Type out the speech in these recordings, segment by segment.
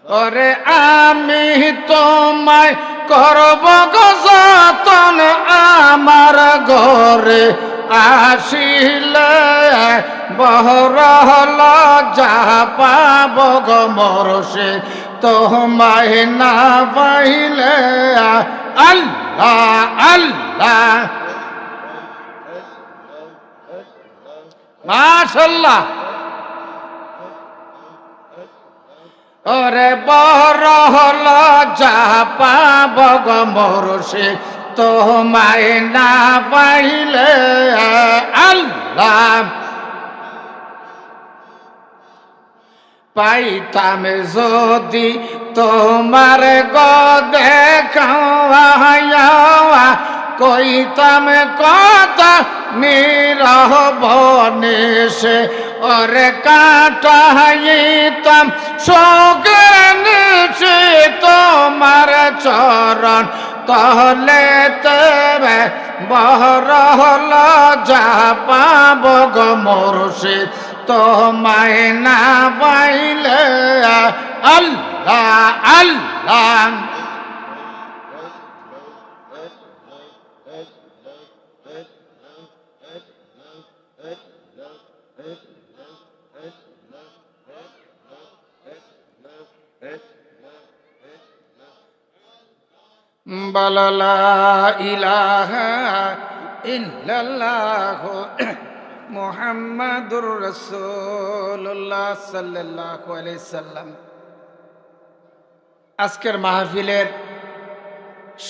ওরে আমি তোমায় করব গো যতন, আমার ঘরে আসিলে বহর লজ্জা পাব গো মরশে, তোমায় না পাইলে। আল্লাহ আল্লাহ মাশাআল্লাহ। ওরে বড় লজ্জা পাব গো মরশে, তোমায় না পাইলে। আল্লাহ পাইতাম যদি তোমার গো দেখাওয়া, কইতাম কথা নিরবনে সে, ওরে কাটাইতাম শোকে সে তোমার চরণ তলে তবে বহর লজ্জা পাব গো মরশে, তোমায় না পাইলে। আল্লাহ আল্লাহ বলো লা ইলাহা ইল্লাল্লাহ মুহাম্মাদুর রাসূলুল্লাহ সাল্লাল্লাহু আলাইহি সাল্লাম। আজকের মাহফিলের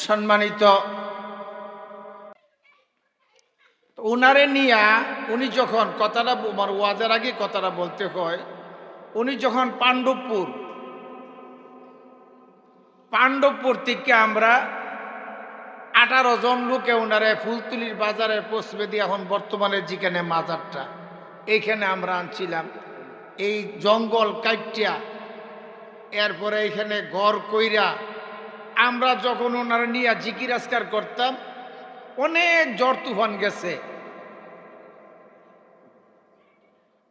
সম্মানিত উনারে নিয়া, উনি যখন কথাটা আমার ওয়াজের আগে কথাটা বলতে হয়, উনি যখন পাণ্ডবপুর থেকে আমরা 18 জন লোকে ওনারে ফুলতুলির বাজারের পৌঁছবে দিয়ে, এখন বর্তমানে যেখানে মাজারটা এইখানে আমরা আনছিলাম, এই জঙ্গল কাটিয়া এরপরে এইখানে ঘর কইরা আমরা যখন ওনারা নিয়ে জিকির আজকার করতাম, অনেক ঝড় তুফান গেছে।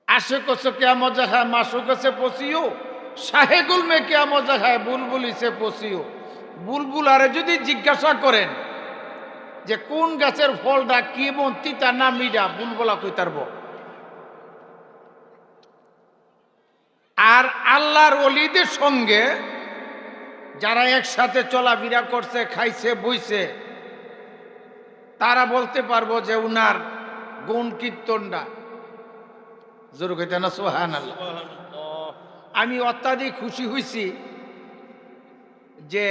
আশে কছে কেয়া মজা খায়, মাসু কাছে পচিও, শাহেগুল মে কেয়া মজা খায়, বুলবুলি সে পচিও। বুলবুল আরে যদি জিজ্ঞাসা করেন যে কোন গাছের ফলটা কি মন তিতা না মিডা, বুলবুলা কই তারব। আর আল্লাহর ওলিদের সঙ্গে যারা একসাথে চলাফেরা করছে, খাইছে বইছে, তারা বলতে পারবো যে উনার গুণ কীর্তনটা জোর কইতে না সুবহানাল্লাহ। আমি অত্যাধিক খুশি হইছি যে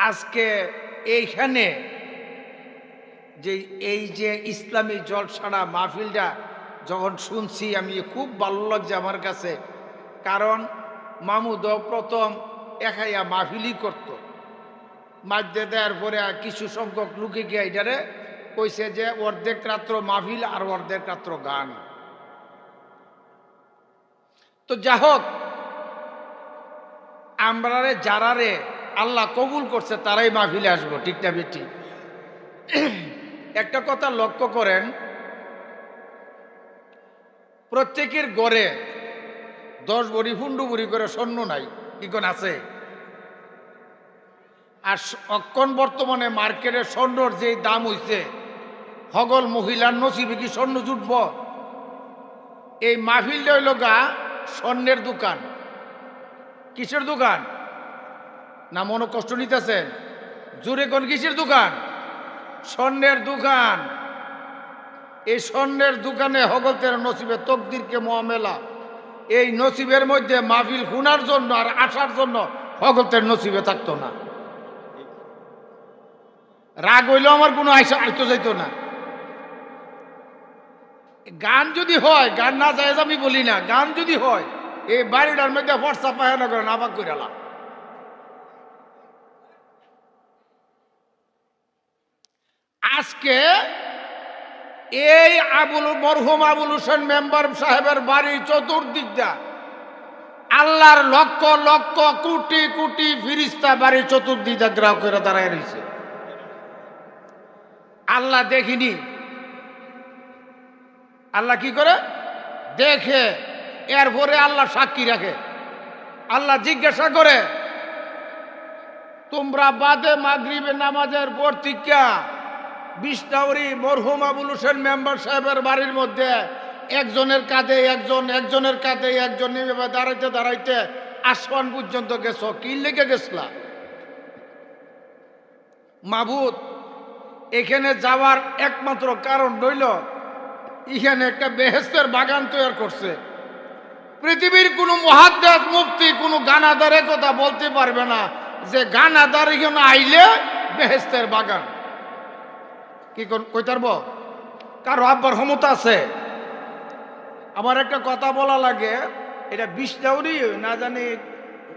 আজকে এইখানে যে এই যে ইসলামী জলসাটা মাহফিলটা যখন শুনছি, আমি খুব ভালো লাগছে আমার কাছে। কারণ মামুদ প্রথম একাইয়া মাহফিলই করত, মাঝে দেওয়ার পরে কিছু সংখ্যক লোকে গিয়ে এটারে কইছে যে অর্ধেক রাত্র মাহফিল আর অর্ধেক রাত্র গান। তো যা হোক, আমরা যারারে আল্লাহ কবুল করছে তারাই মাহফিলে আসবো, ঠিক না বেটি? একটা কথা লক্ষ্য করেন, প্রত্যেকের ঘরে 10 ভরি 15 ভরি করে স্বর্ণ নাই, কি কোন আছে? আর অক্ষণ বর্তমানে মার্কেটে স্বর্ণর যে দাম হইছে, হগল মহিলার নসিবে কি স্বর্ণ জুটব? এই মাহফিলটা হইল গা স্বর্ণের দোকান। কিসের দোকান? না মনে কষ্ট নিতেছেন? জোরে কোন কিসের দোকান? স্বর্ণের দোকান। এই স্বর্ণের দোকানে হগলতের নসিবে তকদিরকে মুআমেলা, এই নসিবের মধ্যে মাহফিল শোনার জন্য আর আসার জন্য হগলতের নসিবে থাকতো না। রাগ হইলেও আমার কোনো আইতো যাইতো না। গান যদি হয়, গান না যায় আমি বলি না, গান যদি হয় এই বাড়িটার মধ্যে ফর্সা পায়না করে নাবাক কইরালা। আজকে এই মরহুম আবুল হোসেন মেম্বার সাহেবের বাড়ির চতুর্দিকটা আল্লাহর লক্ষ লক্ষ কোটি কোটি ফিরিস্তা বাড়ির চতুর্দিকটা গ্রাহ করে দাঁড়ায় রয়েছে। আল্লাহ দেখিনি, আল্লাহ কি করে দেখে, এরপরে আল্লাহ সাক্ষী রাখে। আল্লাহ জিজ্ঞাসা করে, তোমরা বাদে মাগরিবের নামাজের পর থেকে বিষ্ণাউরি মরহুম আবুল হোসেন মেম্বার সাহেবের বাড়ির মধ্যে একজনের কাঁধে একজন, একজনের কাঁধে একজন এভাবে দাঁড়াইতে দাঁড়াইতে আসমান পর্যন্ত গেছো, কি লেগে গেছলা? মাবুদ, এখানে যাওয়ার একমাত্র কারণ রইল এখানে একটা বেহেশতের বাগান তৈরি করছে। পৃথিবীর কোনো মুহাদ্দিস মুফতি কোনো গানাদারে কথা বলতে পারবে না যে গানাদার এখানে আইলে বেহেশতের বাগান। কি কইতে পারবো? কারো আব্বার ক্ষমতা আছে? আমার একটা কথা বলা লাগে, এটা বিষ্ণাউরি না জানি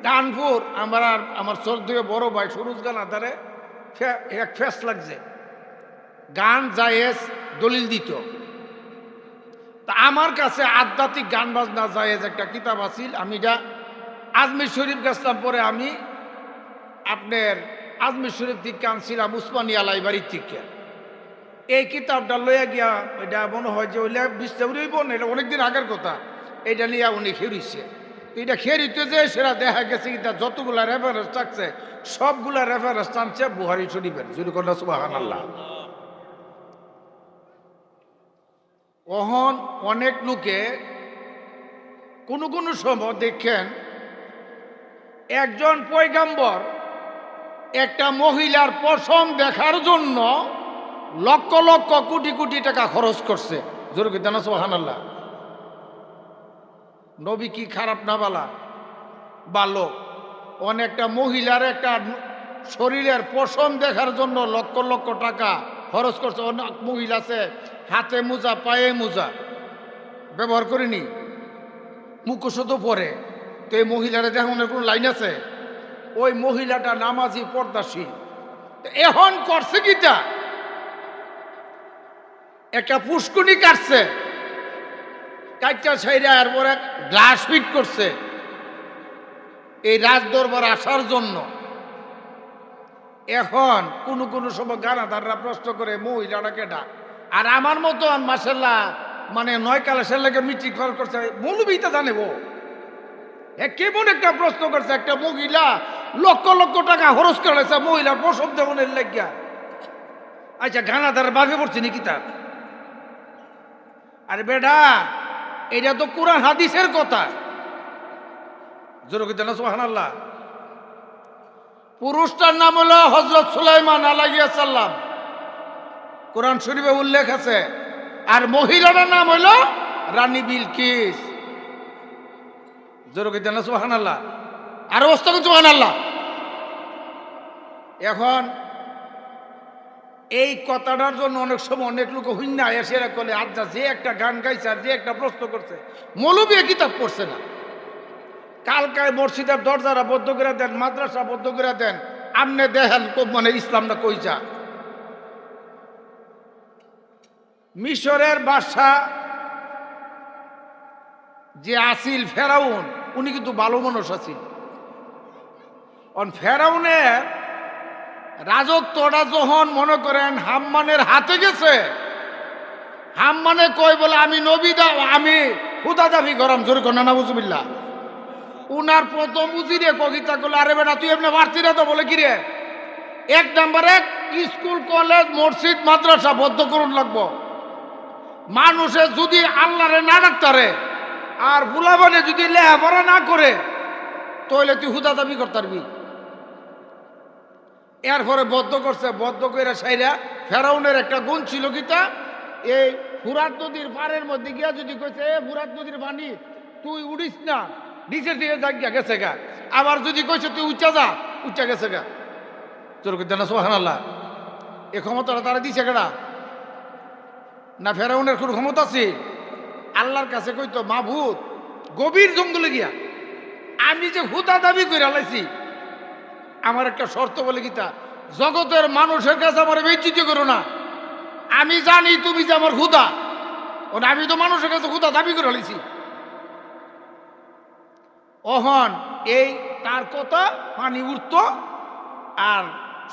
ডানপুর, আমার শ্রদ্ধেয় বড় ভাই সুরুজ গানাদারে এক ফেস লাগছে, গান জায়েজ দলিল দিত। তা আমার কাছে আধ্যাত্মিক গান বাজনা জায়েজ একটা কিতাব আছিল, আমি এটা আজমির শরীফ গেছিলাম, পরে আমি আপনার আজমির শরীফ থেকে আনছিলাম উসমানিয়া লাইব্রেরির থেকে। এই কিতাবটা লইয়া গিয়া এটা মনে হয় যে ওইলে বিষ্ণাউরি বোন, এটা অনেকদিন আগের কথা, এটা নিয়ে উনি খেরিছে। তো এটা খেরিতে যে সেটা দেখা গেছে এটা যতগুলা রেফারেন্স থাকছে সবগুলা রেফারেন্স টানছে বুহারি শরীফের। যদি কন্যা সুবহানাল্লাহ। অহন অনেক লোকে কোনো কোনো সময় দেখেন একজন পয়গাম্বর একটা মহিলার পশম দেখার জন্য লক্ষ লক্ষ কোটি কোটি টাকা খরচ করছে। জোর কি জানা সুবহানাল্লাহ। নবী কি খারাপ না বালা? ভালো। অনেকটা মহিলার একটা শরীরের পশম দেখার জন্য লক্ষ লক্ষ টাকা খরচ করছে। অনেক মহিলা আছে হাতে মোজা পায়ে মোজা ব্যবহার করিনি, মুখোশ তো পরে। তো এই মহিলারা দেখানোর কোনো লাইন আছে? ওই মহিলাটা নামাজি পর্দাশীল। এখন করছে কিটা, একটা পুষ্কুনি কাটছে, কাটটা ছাইরা এরপরে গ্লাস ফিট করছে এই রাজদরবার আসার জন্য। এখন কোন কোন সময় গানাদাররা প্রশ্ন করে মহিলাটা কেটা? আর আমার মতো মাশাআল্লাহ মানে 9 ক্লাসের লাগে মিটিং কল করছে, মৌলবীটা জানেবো কেমন একটা প্রশ্ন করছে। একটা মহিলা লক্ষ লক্ষ টাকা খরচ করেছে মহিলার প্রসব দেবনের লাগিয়া। আচ্ছা, গানাদার বাপে পড়ছে নাকি তার? আরে বেটা, এটা তো কোরআন হাদিসের কথা। জোরে কইতেন না সুবহানাল্লাহ। পুরুষটার নাম হলো হযরত সুলাইমান আলাইহিস সালাম, কোরআন শরীফে উল্লেখ আছে। আর মহিলাটার নাম হলো রানী বিলকিস। জোরে কইতেন না সুবহানাল্লাহ। আর অবস্থা সুবহানাল্লাহ। এখন এই কথাটার জন্য অনেক সময় অনেক লোক হুইন্না এসে বলে, আচ্ছা যে একটা গান গাইছে আর যে একটা প্রশ্ন করছে মৌলবী কিতাব পড়ছে না। কালকায় মসজিদের দরজারা বদ্ধ করে দেন, মাদ্রাসা বদ্ধ করে দেন, আমনে দেখেন মানে ইসলামটা কই যা। মিশরের বাদশা যে আসিল ফেরাউন, উনি কিন্তু ভালো মানুষ আছেন। ফেরাউনের রাজত্বটা যখন মনে করেন হাম্মানের হাতে গেছে, হাম্মানে কয় বলে আমি নবী আমি হুদা দাবি করাম। জোরে কন্যা নাউজুবিল্লাহ। উনার প্রথম উজিরে কবিতা করলো, আরে বেটা তুই এমনি বাড়তি না তো বলে কিরে, 1 নম্বরে স্কুল কলেজ মসজিদ মাদ্রাসা বদ্ধ করুন লাগবো। মানুষে যদি আল্লাহরে না ডাক্তারে আর বুলাবানে যদি লেহাপড়া না করে তাহলে তুই হুদা দাবি করতে পারবি। এরপরে বদ্ধ করছে, বদ্ধ করে সাইরা ফেরাউনের একটা গুণ ছিল কিতা, এই ফুরাত নদীর পাড়ের মধ্যে গিয়া যদি কইছে ফুরাত নদীর পানি তুই উড়িস না, নিচের দিকে জায়গা গেছে গা। আবার যদি কইছে তুই উচ্চা যা, উচ্চা গেছে গা। তোর কইতে না সুবহানাল্লাহ। এ ক্ষমতাটা তারা দিছে কেডা? না ফেরাউনের কোন ক্ষমতা আছে? আল্লাহর কাছে কইতো, মাবুদ গভীর জঙ্গলে গিয়া আমি যে হুদা দাবি করে লাইছি, আমার একটা শর্ত বলে কিতা, জগতের মানুষের কাছে আমার বেইজ্জতি করো না। আমি জানি তুমি যে আমার হুদা, আমি তো মানুষের কাছে হুদা দাবি করে লাইছি। অহন এই তার কথা পানি উঠত আর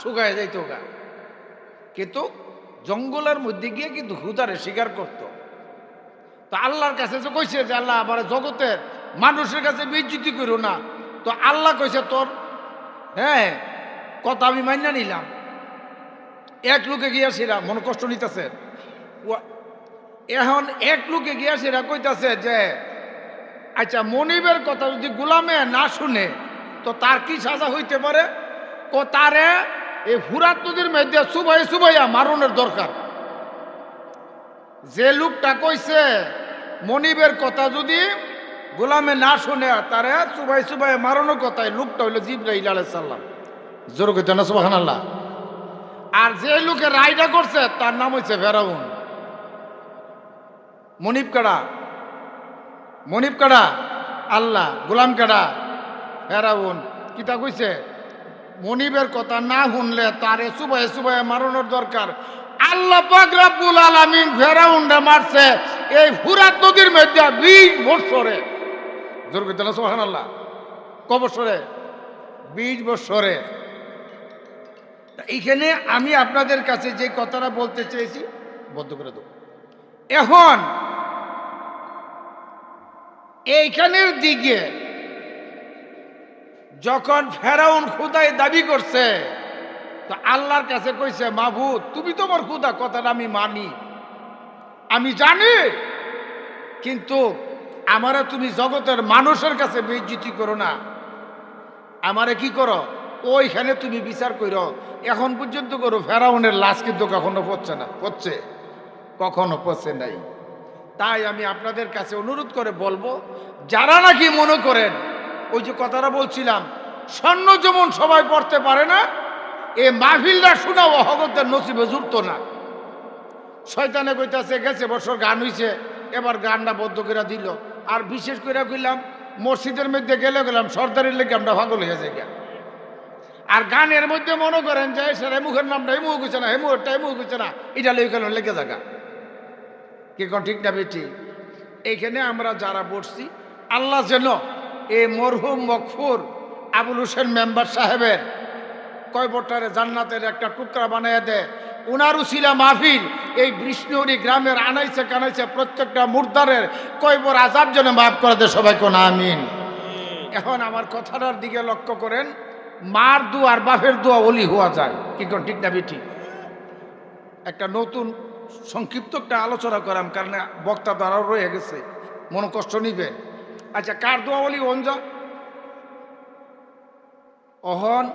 শুকায় যাইত গা, কিন্তু জঙ্গলের মধ্যে গিয়ে কিন্তু হুদারে স্বীকার করত। তো আল্লাহর কাছে যে কইছে যে আল্লাহ আমার জগতের মানুষের কাছে বেইজ্জতি করো না, তো আল্লাহ কইছে তোর হ্যাঁ কথা আমি মাইনা নিলাম। এক লোকে গিয়াছিলাম মনে কষ্ট নিতেছে, এখন এক লোকে গিয়াছিলা কইতাছে যে আচ্ছা মনিবের কথা যদি গোলামে না শুনে তো তার কি সাজা হইতে পারে? তারে এই ফুরাত নদীর মধ্যে সুবাইয়া মারণের দরকার। যে লোকটা কইছে মনিবের কথা যদি গোলামে না শুনে তারে সুবাইয়া মারানোর কথা, এই লোকটা হইল জিবরাইল আলাইহিস সালাম। জোর কইতে না সুবহানাল্লাহ। আর যে লোকে রায়টা করছে তার নাম হচ্ছে ফেরাউন। মনিব কাড়া আল্লাহ, গোলাম কাড়া ফেরাউন। কিতা কইছে মনিবের কথা না শুনলে তারে সুবাইয়া মারানোর দরকার। আল্লাহ পাক রব্বুল আলামিন ফেরাউনরে মারছে এই ফুরাত নদীর মধ্যে 20 বছরে। জোর কইতে না সুবহানাল্লাহ। ক বছরে? 20 বছরে। এইখানে আমি আপনাদের কাছে যে কথাটা বলতে চেয়েছি বন্ধ করে দেব। এখন এইখানের দিকে যখন ফেরাউন খুদাই দাবি করছে তো আল্লাহর কাছে কইছে মাবুদ তুমি তোমার খুদা, কথাটা আমি মানি, আমি জানি, কিন্তু আমারে তুমি জগতের মানুষের কাছে বেইজ্জতি করো না, আমারে কি করো ওইখানে তুমি বিচার করো। এখন পর্যন্ত করো ফেরাউনের লাশ কিন্তু কখনো পড়ছে না, পড়ছে কখনো পড়ছে নাই। তাই আমি আপনাদের কাছে অনুরোধ করে বলবো যারা নাকি মনে করেন ওই যে কথাটা বলছিলাম স্বর্ণ যেমন সবাই পড়তে পারে না, এ মাহফিলটা শোনাও হগতের নসিবে জুড়তো না। শয়তানে কইতাছে গেছে বছর গান হইছে, এবার গানটা বদ্ধ করে দিল। আর বিশেষ করে কইলাম মসজিদের মধ্যে গেলাম সর্দারের লেগে আমরা পাগল হয়ে যাই। আর গানের মধ্যে মনে করেন যে স্যার মুখের নামটা এমু কইছে না, হেমুরটা এমু কইছে না, এটা লেগে জায়গা কি কোন ঠিক না বেটি? এইখানে আমরা যারা বসছি আল্লাহ যেন এই মরহুম মকফুর আবুল হোসেন মেম্বার সাহেবের কয়বটারে জান্নাতের একটা টুকরা বানিয়ে দেয়। উনার উসিলা মাহফিল এই বৃষ্ণুরি গ্রামের আনাইছে কানাইছে প্রত্যেকটা মুর্দারের কয়বর আযাব যেন মাফ করে দেয়। সবাই কোন আমিন। এখন আমার কথাটার দিকে লক্ষ্য করেন, মার দোয়া আর বাপের দোয়া ওলি হওয়া যায় কি কোন ঠিক না বেটি? একটা নতুন সংক্ষিপ্ত একটা আলোচনা করাম, কারণ বক্তা দ্বারাও রয়ে গেছে, মনে কষ্ট নিবেন। আচ্ছা কার দোয়া ওলি অঞ্জা? অহন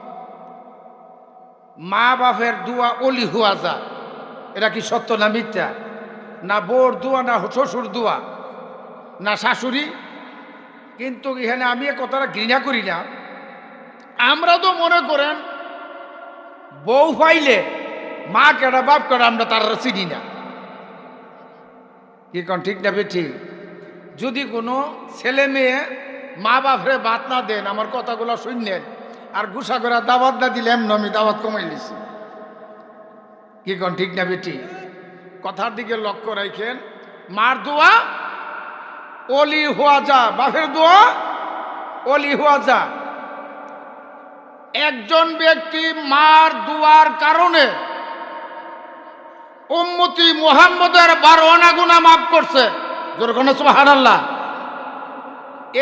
মা বাপের দোয়া ওলি হওয়া যায়, এটা কি সত্য না মিথ্যা? না বোর দোয়া, না শ্বশুর দোয়া, না শাশুড়ি? কিন্তু এখানে আমি এ কথাটা ঘৃণা করি না। আমরা তো মনে করেন বউ পাইলে মা কেডা বাপ কেডা আমরা তারা চিনি না কি কোন ঠিক না বেঠি? যদি কোনো ছেলে মেয়ে মা বাপরে বাত না দেন, আমার কথাগুলো শুনলেন, আর গুসা করে দাওয়াত না দিলে এমন আমি দাওয়াত কমাই লিছি কি কোন ঠিক না বেটি? কথার দিকে লক্ষ্য রাখেন। মার দোয়া ওলি হওয়া যা, বাপের দোয়া ওলি হওয়া যা। একজন ব্যক্তি মার দোয়ার কারণে উম্মতি মুহাম্মদের 12 আনা গুনাহ মাফ করছে। যেরকম সুবহানাল্লাহ।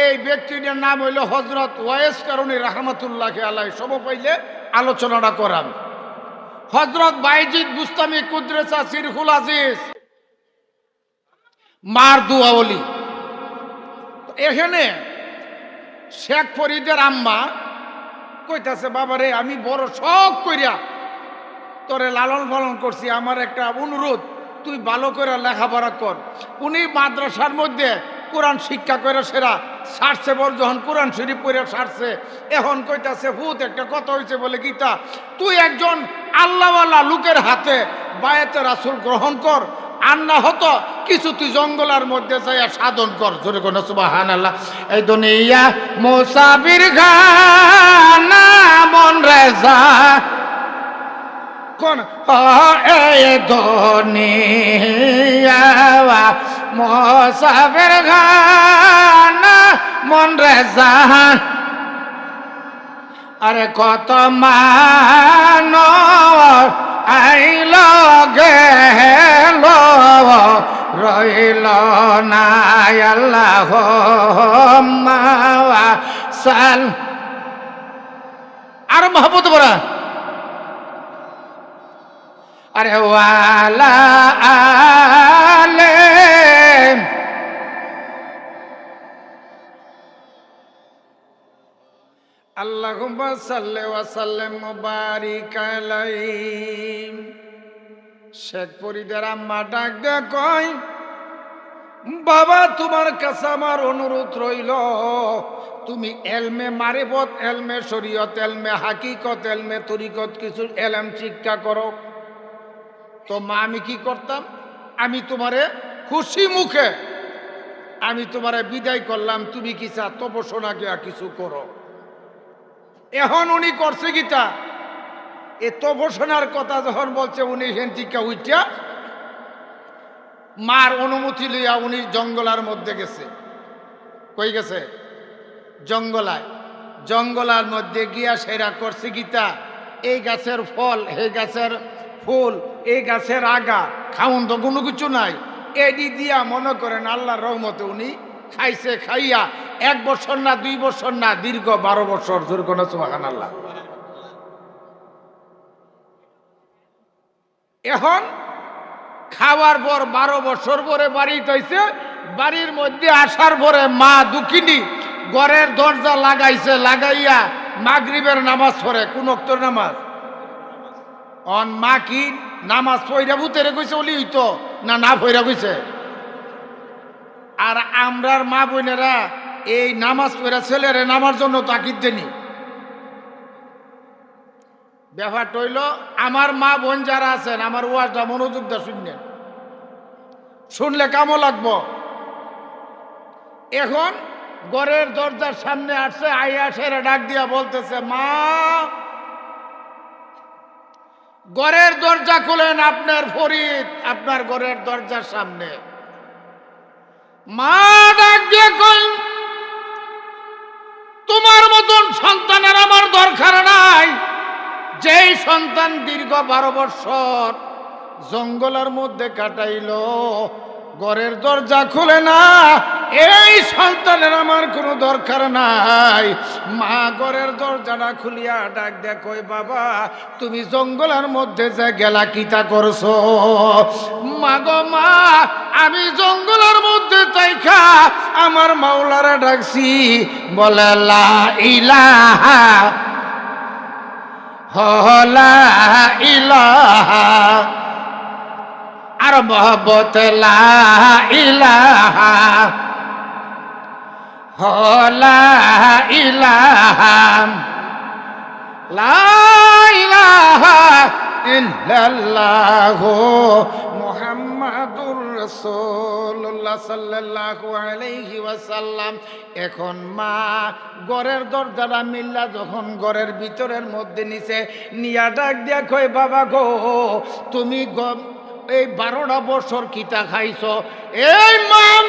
এই ব্যক্তিটার নাম হইল হযরত ওয়াইস কারণী রাহমাতুল্লাহি আলাইহি। সব পাইলে আলোচনাটা করাম। হযরত বাইজিদ বুস্তামি কুদরতা সিরহুল আজিজ মার দোয়া ওলি। এখানে শেখ ফরিদের আম্মা কইতাছে বাবারে আমি বড় শখ কইরা তোরে লালন পালন করছি, আমার একটা অনুরোধ তুই ভালো করে লেখাপড়া কর। উনি মাদ্রাসার মধ্যে কোরআন শিক্ষা করে সেরা সারছে, বল যখন কোরআন শরীফ পড়ে সারছে, এখন কইতাছে ভূত একটা কথা হয়েছে বলে গীতা, তুই একজন আল্লাহওয়ালা লোকের হাতে বায়াতে রাসূল গ্রহণ কর, আর না হতো কিছু তুই জঙ্গলের মধ্যে যাইয়া সাধন কর। জোরে কোন সুবহানাল্লাহ। এই দুনিয়া মুসাফির খানা মন রেজা কোন এই দুনিয়া মুসাফির খানা মন রেজা। আরে কত মানুষ আইল গেল রইল না, আল্লাহুম্মা সাল আর মহব্বত বড়া আরে ওয়ালা আলে আল্লাহুম্মা সাল্লি ওয়া সাল্লিম মুবারিক আলাইহি। শেখ ফরিদের আম্মা ডাক দে কয়, বাবা তোমার কাছে আমার অনুরোধ রইল, তুমি এলমে মারিফত, এলমে শরীয়ত, এলমে হাকিকত, এলমে তরিকত কিছু এলম শিক্ষা করো। তো মা আমি কি করতাম, আমি তোমারে খুশি মুখে আমি তোমারে বিদায় করলাম, তুমি কি চা তপস্যা গিয়া কিছু করো। এখন উনি করছে গীতা এ তপস্যার কথা যখন বলছে, উনি হেন্টিকা উইটা মার অনুমতি লইয়া উনি জঙ্গলার মধ্যে গেছে। কই গেছে? জঙ্গলায়। জঙ্গলার মধ্যে গিয়া সেরা করছে গীতা এই গাছের ফল, এই গাছের ফুল, এই গাছের আগা খাউন তো কোনো কিছু নাই, এডি দিয়া মনে করেন আল্লাহর রহমতে উনি খাইছে। খাইয়া 1 বছর না 2 বছর না দীর্ঘ 12 বছর দুর্গনা সুবহানাল্লাহ। এখন খাওয়ার পর 12 বছর পরে বাড়িতে হইছে। বাড়ির মধ্যে আসার পরে মা দুঃখিনী ঘরের দরজা লাগাইছে, লাগাইয়া মাগরিবের নামাজ পড়ে। কোন ওয়াক্তের নামাজ? অন মা কি নামাজ পড়া ভূতেরে কইছে বলি হইতো না, না পড়া কইছে? আর আমরার মা বোনেরা এই নামাজ পড়া ছেলেরে নামার জন্য তাকিদ দেনি। ব্যাপারটা হইল, আমার মা বোন যারা আছেন আমার ওয়াজটা মনোযোগ দিয়ে শুনলেন, শুনলে কামও লাগবো। এখন ঘরের দরজার সামনে আসছে, আইয়া সেরা ডাক দিয়া বলতেছে, মা ঘরের দরজা খুলেন, আপনার ফরিদ আপনার ঘরের দরজার সামনে। মা ডাক দিয়ে কই, তোমার মতন সন্তানের আমার দরকার নাই। যেই সন্তান দীর্ঘ 12 বছর জঙ্গলের মধ্যে কাটাইল, ঘরের দরজা খুলে না, এই সন্তানের আমার কোনো দরকার নাই। মা ঘরের দরজাটা খুলিয়া ডাক দেয় কই, বাবা তুমি জঙ্গলের মধ্যে যে গেলা কিতা করছো? মা গো মা, আমি জঙ্গলের মধ্যে তাইখা আমার মাওলারে ডাকছি, বলে লা ইলাহা লা ইলাহা, আর মোহব্বত লা ইলাহা লা ইলাহা লা ইলাহা ইল্লাল্লাহু মুহাম্মাদুর রাসূলুল্লাহ সাল্লাল্লাহু আলাইহি ওয়াসাল্লাম। এখন মা ঘরের দরজাটা মিল্লা যখন ঘরের ভিতরের মধ্যে নিচে নিয়া ডাক দিয়া কই, বাবা গো তুমি এই 12টা বছর কিতা খাইছ? এই মান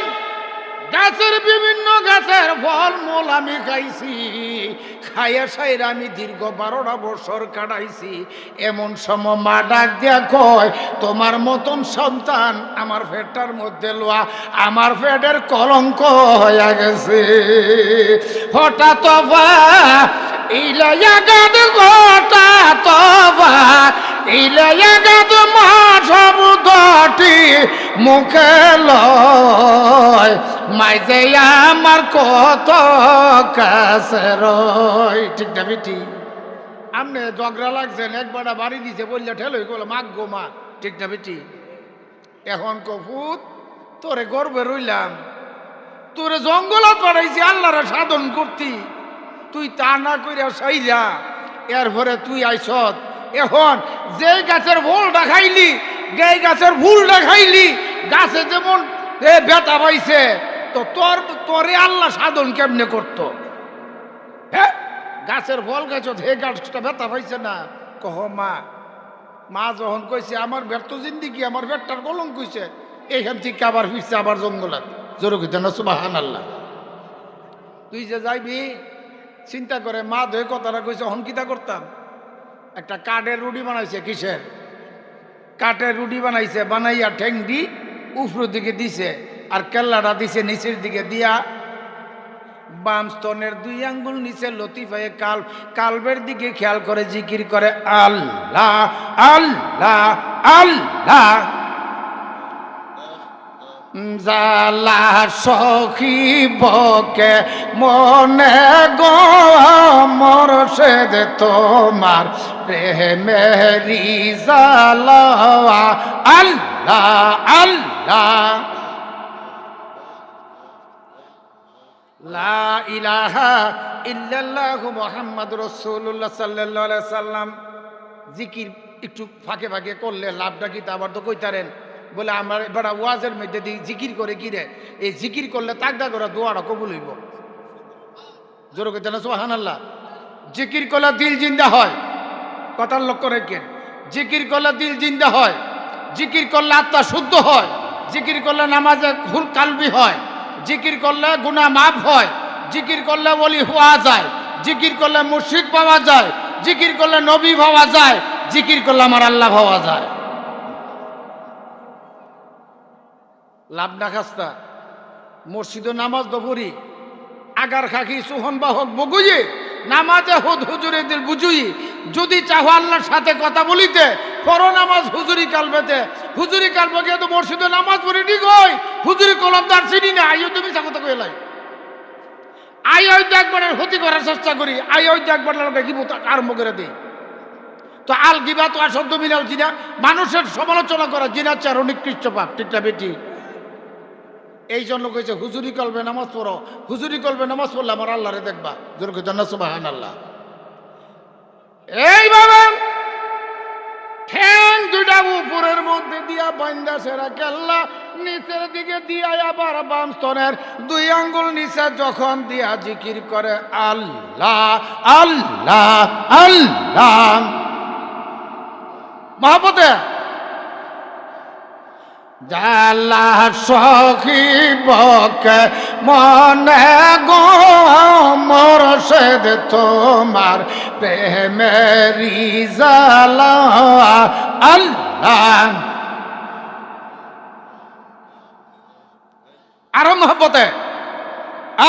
গাছের বিভিন্ন গাছের ফল মূল আমি খাইছি, খাইয়া সাইরা আমি দীর্ঘ 12টা বছর কাটাইছি। এমন সময় মা ডাক দিয়া কয়, তোমার মতন সন্তান আমার পেটটার মধ্যে লোয়া, আমার পেটের কলঙ্ক হয়ে গেছে। হঠাৎ ইলায়াগাদ হঠাৎ ইলায়াগাদ মা শব্দটি মুখে লয়, মাইজে আমার কত কাছে রয়। ঠিক না বেটি? আমনে ঝগড়া লাগছেন, একবার বাড়ি দিছে বললে ঠেলই গেল মাগ গো মা। ঠিক না বেটি? এখন কপুত তোরে গর্বে রইলাম, তোরে জঙ্গলত পাঠাইছি আল্লাহরে সাধন করতি, তুই তা না কইরা সাইরা এরপরে তুই আইছত। এখন যে গাছের ফুলটা খাইলি, যে গাছের ফুলটা খাইলি, গাছে যেমন ব্যথা পাইছে, তো তোরে আল্লাহ সাধন কেমনে করতো? হ্যাঁ, গাছের ফল গাছ হে গাছটা ব্যথা পাইছে না? কহ মা, মা যখন কইছে আমার ব্যর্থ জিন্দিগি, আমার পেটটার কলঙ্ক কইছে, এইখান থেকে আবার ফিরছে আবার জঙ্গলাত। জোরে কইতে না সুবহানাল্লাহ। তুই যে যাইবি চিন্তা করে মা ধরে কথাটা কইছে, হনকিতা করতাম। একটা কাঠের রুটি বানাইছে, কিসের কাঠের রুটি বানাইছে, বানাইয়া ঠেং দি উপরের দিকে দিছে, আর কেল্লাটা দিছে নিচের দিকে দিয়া বাম স্তনের 2 আঙ্গুল নিচে লতিফায়ে কালব, কালবের দিকে খেয়াল করে জিকির করে আল্লাহ আল্লাহ আল্লাহ। জালা সখী বকে মনে গো মোরশেদ তোমার প্রেমেরি জালা আল্লাহ আল্লাহ। লা ইলাহা ইল্লাল্লাহু মুহাম্মাদুর রাসূলুল্লাহ সাল্লাল্লাহু আলাইহি সাল্লাম। জিকির একটু ফাঁকে ফাঁকে করলে লাভটা কি তা আবার তো কইতারেন বলে আমার বড় ওয়াজের মধ্যে দিয়ে জিকির করে কি রে, এই জিকির করলে তাকদা করে দোয়াটা কবুল হইব। জোরে কইতে না সুবহানাল্লাহ। জিকির করলে দিল জিন্দা হয়, কথার লক্ষ্য রাখেন। জিকির করলে দিল জিন্দা হয়, জিকির করলে আত্মা শুদ্ধ হয়, জিকির করলে নামাজে হুল কালবি হয়, জিকির করলে গুনাহ মাফ হয়, জিকির করলে ওলি হওয়া যায়, জিকির করলে মুর্শিদ পাওয়া যায়, জিকির করলে নবী পাওয়া যায়, জিকির করলে আমার আল্লাহ পাওয়া যায়। লাভ না খাস্তা মসজিদে নামাজ দপুরি আগার খাকি সুহন বাহক বগুয়ে নামাজে হুদ হুজুরে দিল বুঝুই। যদি চাহো আল্লাহর সাথে কথা বলিতে পড়ো নামাজ হুজুরি কালবেতে, হুজুরি কালবে গিয়ে তো মসজিদে নামাজ পড়ি ঠিক হয় হুজুরি কলম তার চিনি না। আইও তুমি কথা কইলাই আই হয়তো একবারের ক্ষতি করার চেষ্টা করি, আই হয়তো একবার কি আরম্ভ করে দিই। তো আল গিবা তো আসদ্দ মিনাল জিনা, মানুষের সমালোচনা করা জিনার চার নিকৃষ্ট পাপ, ঠিকটা বেটি। এই জন্য কইছে হুজুরি কলবে নামাজ পড়ো, হুজুরি কলবে নামাজ পড়লে আমার আল্লাহরে দেখবা। জোর কইতে না সুবহানাল্লাহ। এইভাবে ঠ্যাং দুইটা উপরের মধ্যে দিয়া বান্দা সেরা কেল্লা নিচের দিকে দিয়া আবার বাম স্তনের 2 আঙ্গুল নিচে যখন দিয়া জিকির করে আল্লাহ আল্লাহ আল্লাহ মহাপতে জালা সখী বকে মনে গো মোরশেদ তোমার প্রেমেরি জালা আল্লাহ। আরো মহব্বতে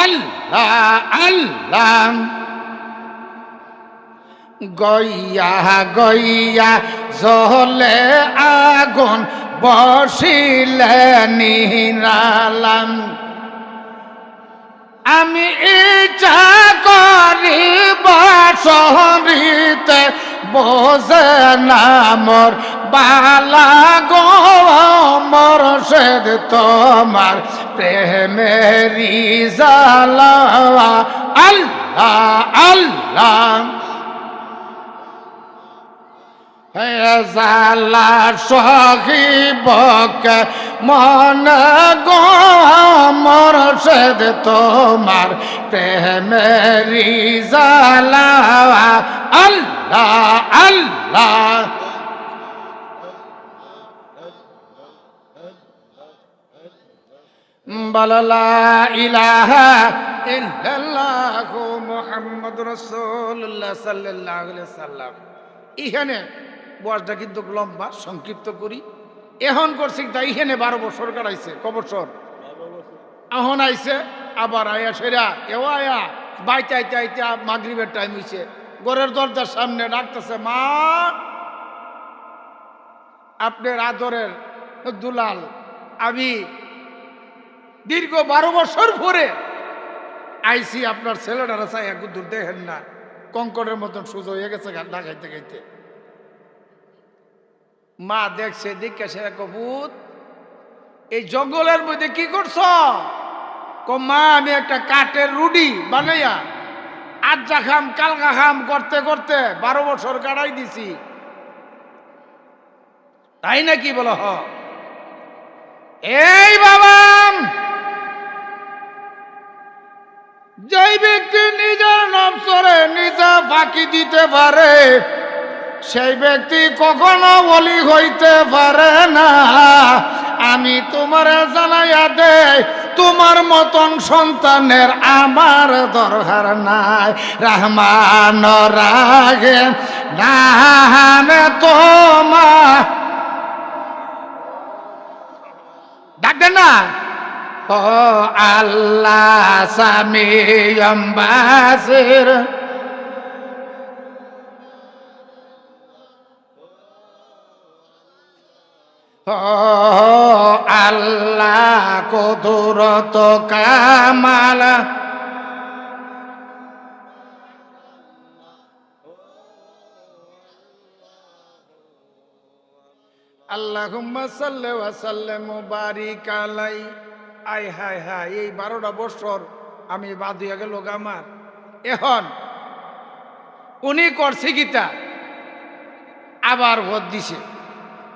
আল্লাহ আল্লাহ। গইয়া গইয়া জলে আগুন বসিলে নিরালাম, আমি ইচ্ছা করি বাসরিতে বোঝে না মোর বালা গো মোরশেদ তোমার প্রেমেরি জালা আল্লাহ আল্লাহ। জালা সখী বকে মনে গো মোরশেদ তোমার প্রেমেরি জালা আল্লাহ আল্লাহ। লা ইলাহা ইল্লাল্লাহু মুহাম্মাদুর রাসূলুল্লাহ সাল্লাল্লাহু আলাইহি সাল্লাম। এখানে বয়সটা কিন্তু লম্বা, সংক্ষিপ্ত করি। এখন করছি তাই এখানে 12 বছর কাটাইছে। ক বছর? এখন আইছে আবার আয়া সেরা এও আয়া বাইতে আইতে আইতে মাগরিবের টাইম হইছে। ঘরের দরজার সামনে ডাকতেছে, মা আপনার আদরের দুলাল আমি দীর্ঘ 12 বছর পরে আইসি, আপনার ছেলেটারা চাই এক দূর দেখেন না, কঙ্করের মতন সুযোগ হয়ে গেছে গান্ডা খাইতে খাইতে। মা দেখছে, দেখে সে কবুত এই জঙ্গলের মধ্যে কি করছ? মা আমি একটা কাঠের রুডি বানাইয়া আজ্জা খাম কালকা খাম করতে করতে 12 বছর কাটাই দিছি। তাই নাকি বলো? এই বাবা, যেই ব্যক্তি নিজের নফসরে নিজে ফাঁকি দিতে পারে সেই ব্যক্তি কখনো ওলি হইতে পারে না। আমি তোমার জানাইয়া দেই, তোমার মতন সন্তানের আমার দরকার নাই। রহমান রাগে নামে তোমার ডাকবেন না, ও আল্লাহ সামিয়ম বাসির ও আল্লাহ কুদরত কামাল আল্লাহুম্মা সাল্লি ওয়া সাল্লিম ওয়া বারিক আলাই। আই হায় হায়, এই 12টা বছর আমি বাদ হয়ে গেল আমার। এখন উনি করছে গীতা আবার ভোট দিছে,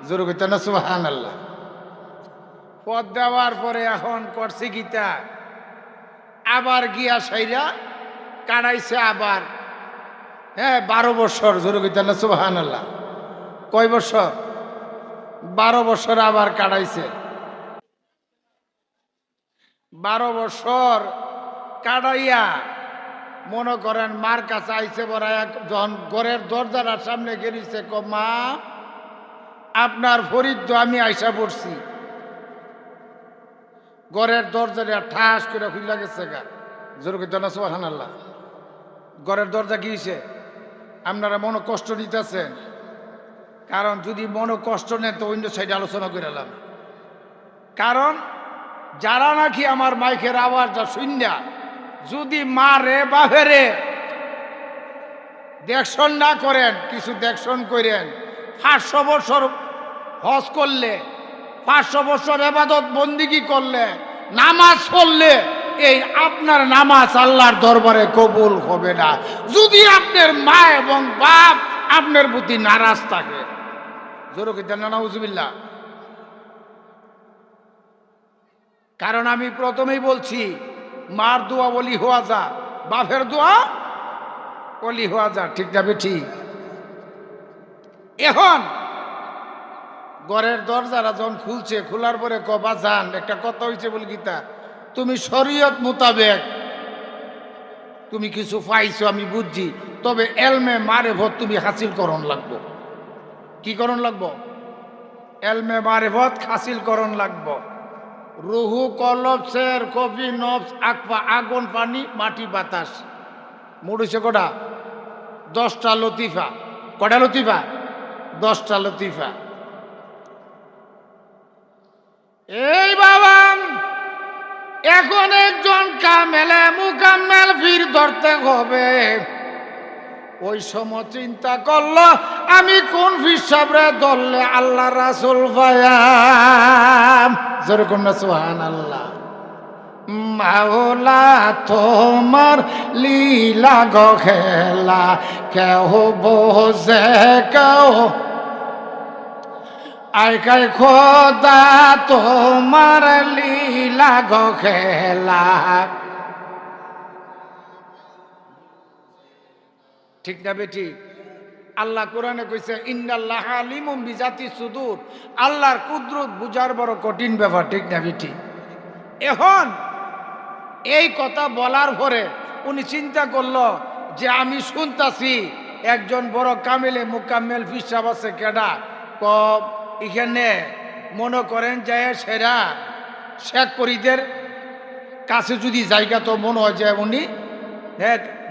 জোরে কইতে না সুবহানাল্লাহ। ভোট দেওয়ার পরে এখন করছে গীতা আবার গিয়া সাইরা কাটাইছে আবার 12 বছর, জোরে কইতে না সুবহানাল্লাহ। কয় বছর? 12 বছর আবার কাটাইছে। 12 বছর কাটাইয়া মনে করেন মার কাছে আইছে বড় একজন ঘরের দরজার সামনে গেলিছে, মা আপনার ফরিদ তো আমি আইসা পড়ছি। ঘরের দরজাটা ঠাস করে খুলে গেছে গা, জোর কইতে না সুবহানাল্লাহ। ঘরের দরজা কি হইছে? আপনারা মনে কষ্ট দিতেছেন, কারণ যদি মনে কষ্ট নেন তো অন্য সাইডে আলোচনা করে এলাম। কারণ যারা নাকি আমার মাইকের আওয়াজটা শুনিয়া যদি মারে বাপেরে দেখশন না করেন, কিছু দেখশন করেন, 500 বছর হজ করলে, 500 বছর ইবাদত বন্দিগি করলে, নামাজ পড়লে, এই আপনার নামাজ আল্লাহর দরবারে কবুল হবে না যদি আপনার মা এবং বাপ আপনার প্রতি নারাজ থাকে। জোরে কইতেন না নাউজুবিল্লাহ। কারণ আমি প্রথমেই বলছি, মার দোয়া বলি হওয়া যা, বাপের দোয়া বলি হওয়া যা, ঠিক যাবে ঠিক। এখন ঘরের দরজারা যখন খুলছে, খোলার পরে কবা যান একটা কথা হয়েছে বলি গীতা, তুমি শরীয়ত মোতাবেক তুমি কিছু পাইছো আমি বুঝছি, তবে এলমে মারেফত তুমি হাসিল করণ লাগবো। কি করণ লাগবো? এলমে মারেফত হাসিল করণ লাগবো। রুহু কলব শের কবি নফস আকফা, আগুন পানি মাটি বাতাস, মুড়িছে কটা? 10টা লতিফা। কটা লতিফা? 10টা লতিফা। এই বাবা, এখন একজন কামেলে মুকাম্মেল ফির ধরতে হবে। ওই সময় চিন্তা করলো আমি কোন ফিসাবরে ধরলে আল্লাহ রাসূল পায়াম। যেরকম না সুবহানাল্লাহ। মাওলা তোমার লীলা গো খেলা, কেউ বোঝে কেউ আইকাই খোদা তোমার লীলা গো খেলা। ঠিক না বেটি? আল্লাহ কোরআনে কইছে ইন্নাল্লাহ আলিমুম বিজাতি সুদূর, আল্লাহর কুদরত বুঝার বড় কঠিন ব্যাপার। ঠিক না বেটি? এখন এই কথা বলার পরে উনি চিন্তা করলো যে আমি শুনতাছি একজন বড় কামেলে মুকাম্মেল ফিসাব আছে, কেডা এখানে মনে করেন যায় সেরা শেখ ফরিদের কাছে যদি জায়গা, তো মনে হয় যে উনি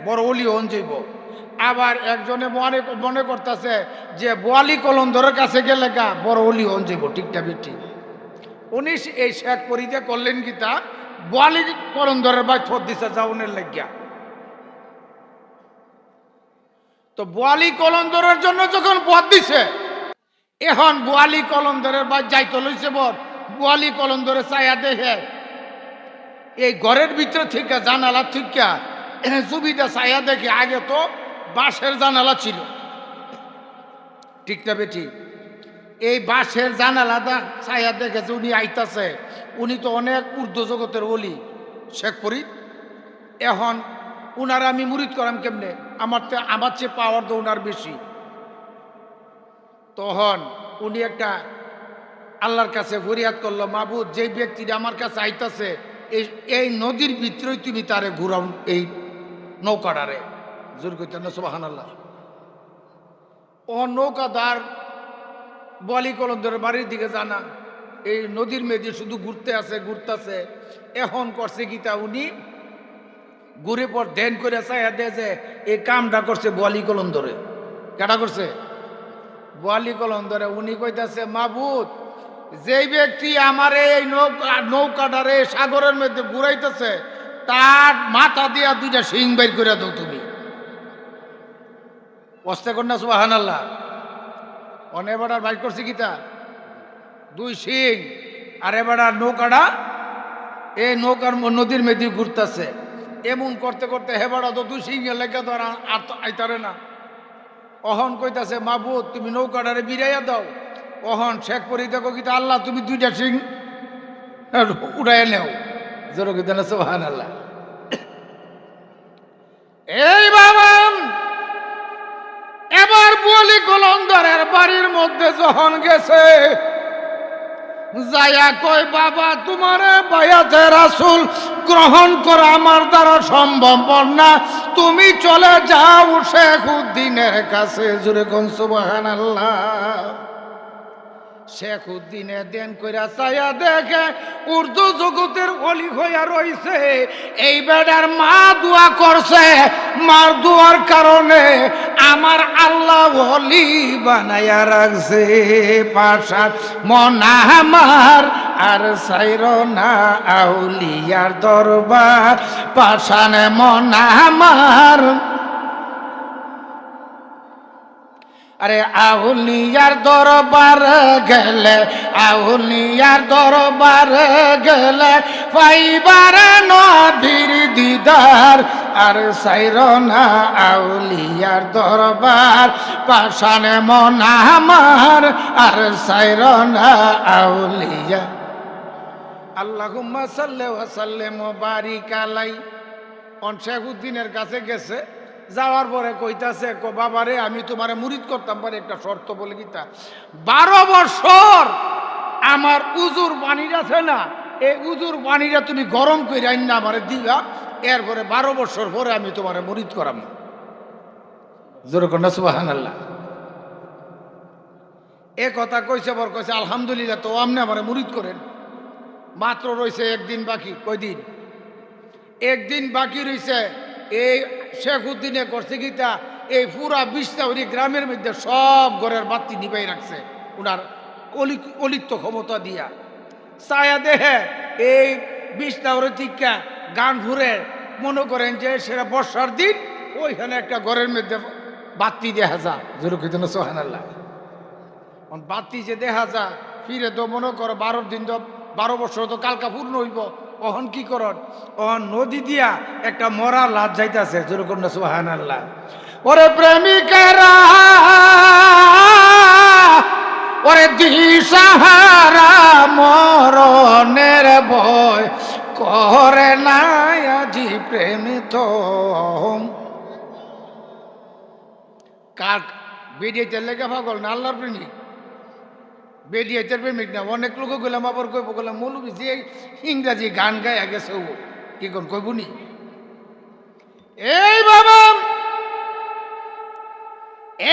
বড় অলি হন যাইব। আবার একজনে মনে করতেছে যে বোয়ালি কলন্দরের কাছে গেলে গা বড় অলি হন যাইব। ঠিকটা বেটি? উনি এই শেখ ফরিদে করলেন কি তা বোয়ালি কলন্দরের বাই ফোর দিছে যাওনের লাগিয়া। তো বোয়ালি কলন্দরের জন্য যখন পথ দিছে, এখন বোয়ালি কলন্দরের বাই যাইতে লইছে বর, বোয়ালি কলন্দরে চাইয়া দেখে এই ঘরের ভিতরে থেকে জানালা থেকে সুবিধা চাইয়া দেখে আগে তো বাঁশের জানালা ছিল। ঠিক না বেটি? এই বাঁশের জানালাটা চাইয়া দেখেছে উনি আইতাছে, উনি তো অনেক ঊর্ধ্ব জগতের ওলি শেখ ফরিদ। এখন উনার আমি মুরিদ করাম কেমনে? আমার চেয়ে পাওয়ার তো উনার বেশি। তখন উনি একটা আল্লাহর কাছে ফরিয়াদ করলো, মাবুদ যেই ব্যক্তিটা আমার কাছে আইতাছে এই নদীর ভিতরেই তুমি তারে ঘুরাও, এই নৌকাটারে। জোর করতেন না সুবহানাল্লাহ। ও নৌকাদার বোয়ালি কলন্দরের বাড়ির দিকে জানা, এই নদীর মেদি শুধু ঘুরতেছে। এখন করছে গীতা উনি ঘুরে পর ধ্যান করে চাইয়া দে যে এই কামটা করছে বোয়ালি কলন্দরে। কেটা করছে? বোয়ালি কলন্দরে। উনি কইতাছে, মাবুদ, যেই ব্যক্তি আমার এই নৌকাটারে সাগরের মধ্যে ঘুরাইতেছে তার মাথা দিয়া দুইটা শিং বের করে দাও তুমি। অস্তে কন্যা সুবহানাল্লাহ। অনেবাটার বাইর করছে গীতা দুই শিং, আর এবারে নৌকাটা এই নৌকার নদীর মেদি ঘুরতেছে। এমন করতে করতে হেবাড়া তো দুই সিংহে লেগে তো আর আইতারে না। অহন কইতাছে, মাবুদ, তুমি নৌকাটারে বিরাইয়া দাও। অহন শেখ করি দেখো গীতা, আল্লাহ তুমি দুইটা সিং উড়াইয়া নেও। জোরে কইতে না সুবহানাল্লাহ। এই বাবা, এবার বলি কলন্দরের বাড়ির মধ্যে যখন গেছে, যাইয়া কই, বাবা, তোমার বায়াতে রাসূল গ্রহণ করা আমার দ্বারা সম্ভব না, তুমি চলে যাও শেখ উদ্দিনের কাছে। জোরে কোন সুবহানাল্লাহ। শেখ উদ্দিনে দেন কইরা চাইয়া দেখে উর্দু জগতের অলি হইয়া রইছে। এই বেটার মা দোয়া করছে, মার দোয়ার কারণে আমার আল্লাহ অলি বানাইয়া রাখছে। পাশা মনা আমার আর সাইর না আউলিয়ার দরবার, পাশানে মনা আমার। আরে আউলিয়ার দরবার গেলে, আউলিয়ার দরবার গেলে পাইবার নবীর দিদার। আর সাইর না আউলিয়ার দরবার, পাশানে মনা আমার আর সাইর না আউলিয়া। আল্লাহুম্মা সাল্লি ওয়া সাল্লিম ওয়া বারিক আলাই। শেখ উদ্দিনের কাছে গেছে, যাওয়ার পরে কইতাছে, বাবারে, আমি তোমারে মুরিদ করতাম পারে একটা শর্ত বলে গীতা। 12 বছর আমার উজুর পানির আছে না, এই উজুর পানিটা তুমি গরম করে আইনা আমারে দিবা, এরপরে 12 বছর পরে আমি তোমারে মুরিদ করাম। জোরে কন্যা সুবহানাল্লাহ। এ কথা কইছে, বর কইছে, আলহামদুলিল্লাহ, তো আপনি আমারে মুরিদ করেন। মাত্র রয়েছে একদিন বাকি। কয়দিন? একদিন বাকি রয়েছে। এই শেখ উদ্দিনে করছে গীতা, এই পুরা বিশটাউরি গ্রামের মধ্যে সব ঘরের বাতি নিভাই রাখছে উনার অলিত্ব ক্ষমতা দিয়া। ছায়া দেহে এই বিশটাউরি টিকা গান ঘুরে, মনে করেন যে সেটা বর্ষার দিন, ওইখানে একটা ঘরের মধ্যে বাতি দেখা যা। জোরে কইতে না সুবহানাল্লাহ। বাতি যে দেখা যা, ফিরে তো মনে করো 12 দিন, তো 12 বছর তো কালকা পূর্ণ হইব। অহন কি করন, অহন নদী দিয়া একটা মরা লাশ যাইতাছে। জোরে কন্যা সুবহানাল্লাহ। ওরে প্রেমিকেরা, ওরে দিশাহারা মরণের ভয় করে না আজি প্রেমিত। কাক বেরিয়েতে লেগে পাগল না আল্লাহর প্রেমিক? বেরিয়েতে প্রেমিক না। অনেক লোক গেলাম, আবার কইব গেলাম মৌলবি যে ইংরাজি গান গায়ে গেছে, ও কি কোন কইবুনি। এই বাবা,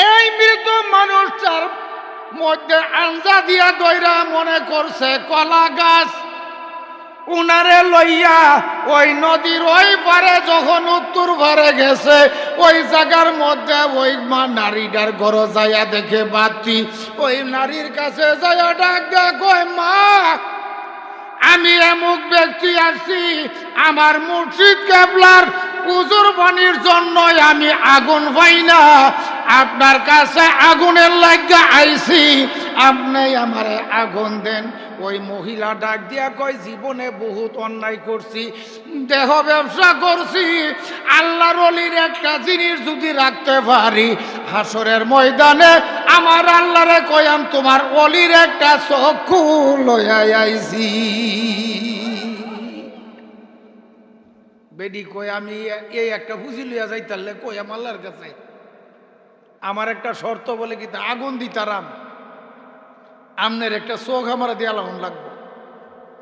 এই মৃত মানুষটার মধ্যে আঞ্জা দিয়া দইরা মনে করছে কলা গাছ। উনারে লইয়া ওই নদীর ওই পারে যখন উত্তর পারে গেছে, ওই জায়গার মধ্যে ওই মা নারীটার ঘর যাইয়া দেখে বাতি। ওই নারীর কাছে যাইয়া ডাক দেয়া কয়, মা, আমি এমুক ব্যক্তি আছি, আমার মুর্শিদ কেবলার উজুর পানির জন্য আমি আগুন পাই না, আপনার কাছে আগুনের লাগা আইছি, আপনি আমারে আগুন দেন। ওই মহিলা ডাক দিয়া কয়, জীবনে বহুত অন্যায় করছি, দেহ ব্যবসা করছি, আল্লাহর ওলির একটা জিনিস যদি রাখতে পারি, হাসরের ময়দানে আমার আল্লাহরে কয়াম তোমার ওলির একটা চক্ষু লইয়া আইছি। বেডি কয়, আমি এই একটা পুঁজি লইয়া যাইতারলে কয়াম আল্লাহর কাছে, আমার একটা শর্ত বলে কি, আগুন দিতারাম, আমনের একটা চোখ আমার দেয়া লাগবো।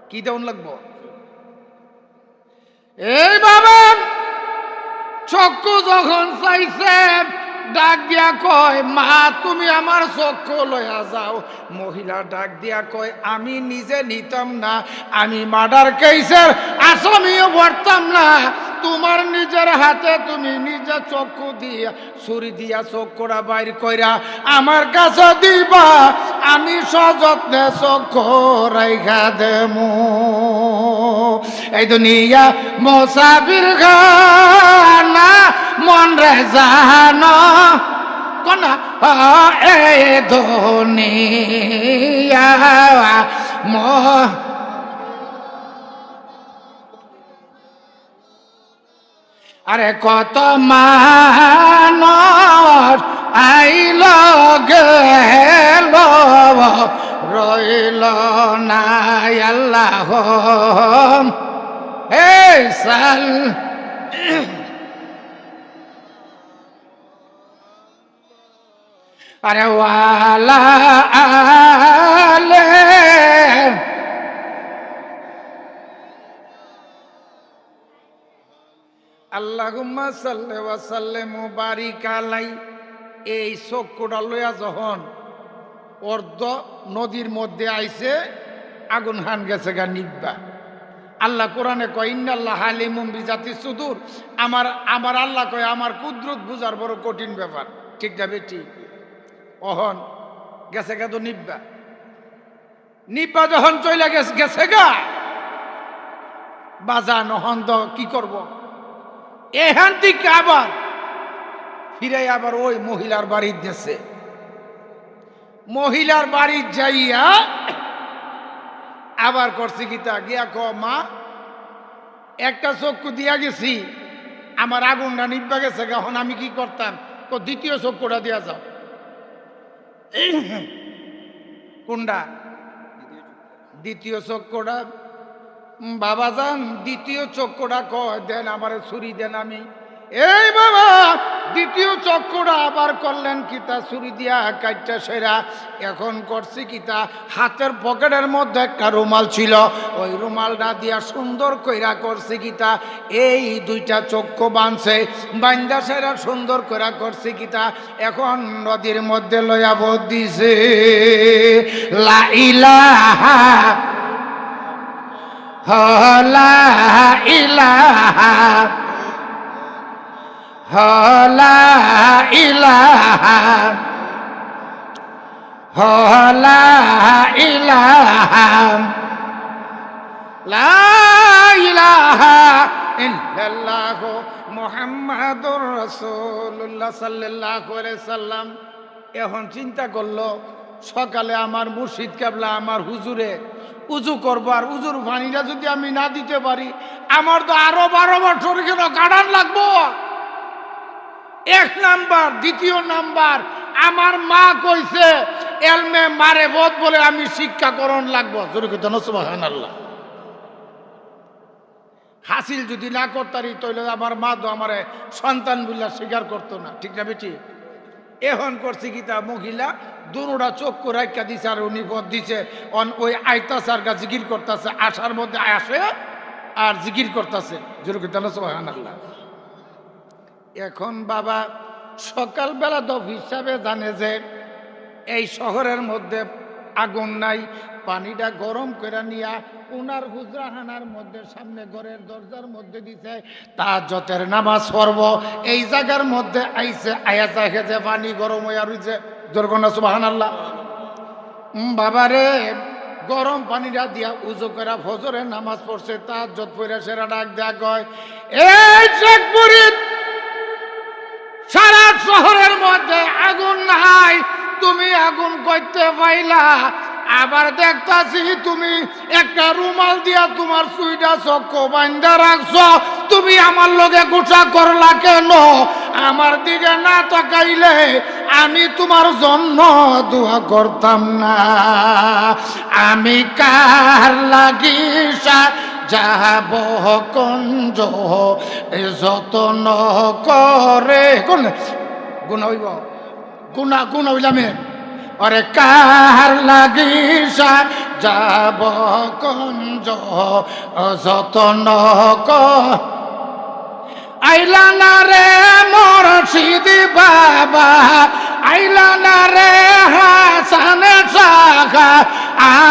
কি দেওয়ান লাগবো? এই বাবা চক্ষু যখন চাইছে, ডাক দিয়া কয়, মা তুমি আমার চক্ষু লইয়া যাও। মহিলা ডাক দিয়া কয়, আমি নিজে নিতাম না, আমি মার্ডার কেসের আসামিও ভরতাম না। তোমার নিজের হাতে তুমি নিজে চক্ষু দিয়া ছুরি দিয়া চক্ষুটা বাইর কইরা আমার কাছে দিবা, আমি সযত্নে চক্ষু রাইখা দেমু। এই দুনিয়া মুসাফির খানা মন রে জানো কোনা, এ দুনিয়া আরে কত মানুষ আইল গেল রইল না আল্লাহ এই সাল। আরে ওয়ালা আলে আল্লাহুম্মা সাল্লি ওয়া সাল্লিম ওয়া বারিক আলাই। এই চক্ষুটা লইয়া যখন অর্ধ নদীর মধ্যে আইছে, আগুন হান গেছে গা নিব্বা। আল্লাহ কোরআনে কয়, ইন্নাল্লাহ হালিমুম বিজাতি সুদূর। আমার আল্লাহ কয়, আমার কুদরত বুঝার বড় কঠিন ব্যাপার। ঠিক যাবে ঠিক অহন গেছে গা তো নিব্বা। নিব্বা যখন চইলা গেছে গা বাজা নহন তো কি করব, এখান থেকে আবার ফিরে আবার ওই মহিলার বাড়ির গেছে। মহিলার বাড়ি যাইয়া আবার করছি গীতা গিয়া ক, মা একটা চক্ষু দিয়া গেছি, আমার আগুনটা নিব্বা গেছে, এখন আমি কি করতাম? তো দ্বিতীয় চক্ষুটা দিয়া যাও। কোনটা? দ্বিতীয় চক্ষুটা। বাবা যান দ্বিতীয় চক্ষুটা কয়, দেন আমার ছুরি দেন। আমি এই বাবা দ্বিতীয় চক্ষুটা আবার করলেন কিতা, ছুরি দিয়া কাইটা সেরা। এখন করছি কিতা, হাতের পকেটের মধ্যে একটা রুমাল ছিল, ওই রুমালটা দিয়া সুন্দর কইরা করছি কিতা, এই দুইটা চক্ষু বাঁধছে, বান্দা সেরা সুন্দর কইরা করছি কিতা। এখন নদীর মধ্যে লইয়া বোধ দিছে, লা ইলাহা লা ইলাহা লা ইলাহা লা ইলাহা লা ইলাহা ইল্লাল্লাহ মুহাম্মাদুর রাসূলুল্লাহ সাল্লাল্লাহু আলাইহি সাল্লাম। এখন চিন্তা করলো, সকালে আমার মুর্শিদ কেবলা আমার হুজুরে উজু করবো, আর উজুর পানিটা যদি আমি না দিতে পারি, আমার তো আরো 12 বছর কেন কাটান লাগবো। এক নাম্বার। দ্বিতীয় নাম্বার, আমার মা কইছে এলমে মারে বোধ বলে আমি শিক্ষাকরণ লাগবো। জোরে কইতে না সুবহানাল্লাহ। হাসিল যদি না করতারি তাহলে আমার মা তো আমার সন্তান বলে স্বীকার করতো না। ঠিক না বেটি? এখন করছি কি, তা মহিলা দুটা চক্ষু রাখা দিছে, আর উনি পথ দিছে ওই আইতাছে আর জিকির করতেছে, আশার মধ্যে আসে আর জিকির করতেছে। জোরে কইতে না সুবহানাল্লাহ। এখন বাবা সকালবেলা তো হিসাবে জানে যে এই শহরের মধ্যে আগুন নাই, পানিটা গরম করে নিয়া উনার হুজরাখানার মধ্যে সামনে ঘরের দরজার মধ্যে দিছে, তাহাজ্জুদের নামাজ পড়ব। এই জায়গার মধ্যে আইছে, আয়া দেখে যে পানি গরম হইয়া রইছে। জোরকন্যা সুবহানাল্লাহ। বাবারে গরম পানিটা দিয়া উজু করে ফজরের নামাজ পড়ছে, তাহাজ্জুদ পড়ে সেরা ডাক দেয়া কয়, এই শেখপুরী সারা শহরের মধ্যে আগুন নাই, তুমি আগুন করতে পাইলা? আবার দেখতাছি তুমি একটা রুমাল দিয়া তোমার সুইটা চক্ষু বান্ধা রাখছো, তুমি আমার লগে গুছা করলা কেন? আমার দিকে না তাকাইলে আমি তোমার জন্য দোয়া করতাম না। আমি কার লাগিসা যাব কঞ্জ যতন করে গুণ হইব, গুণা গুণ হইলামে। অরে কার লাগিসা যাব কঞ্জ যতন আইলা না রে মুর্শিদ বাবা, আইলা না রে হাসান শাখা,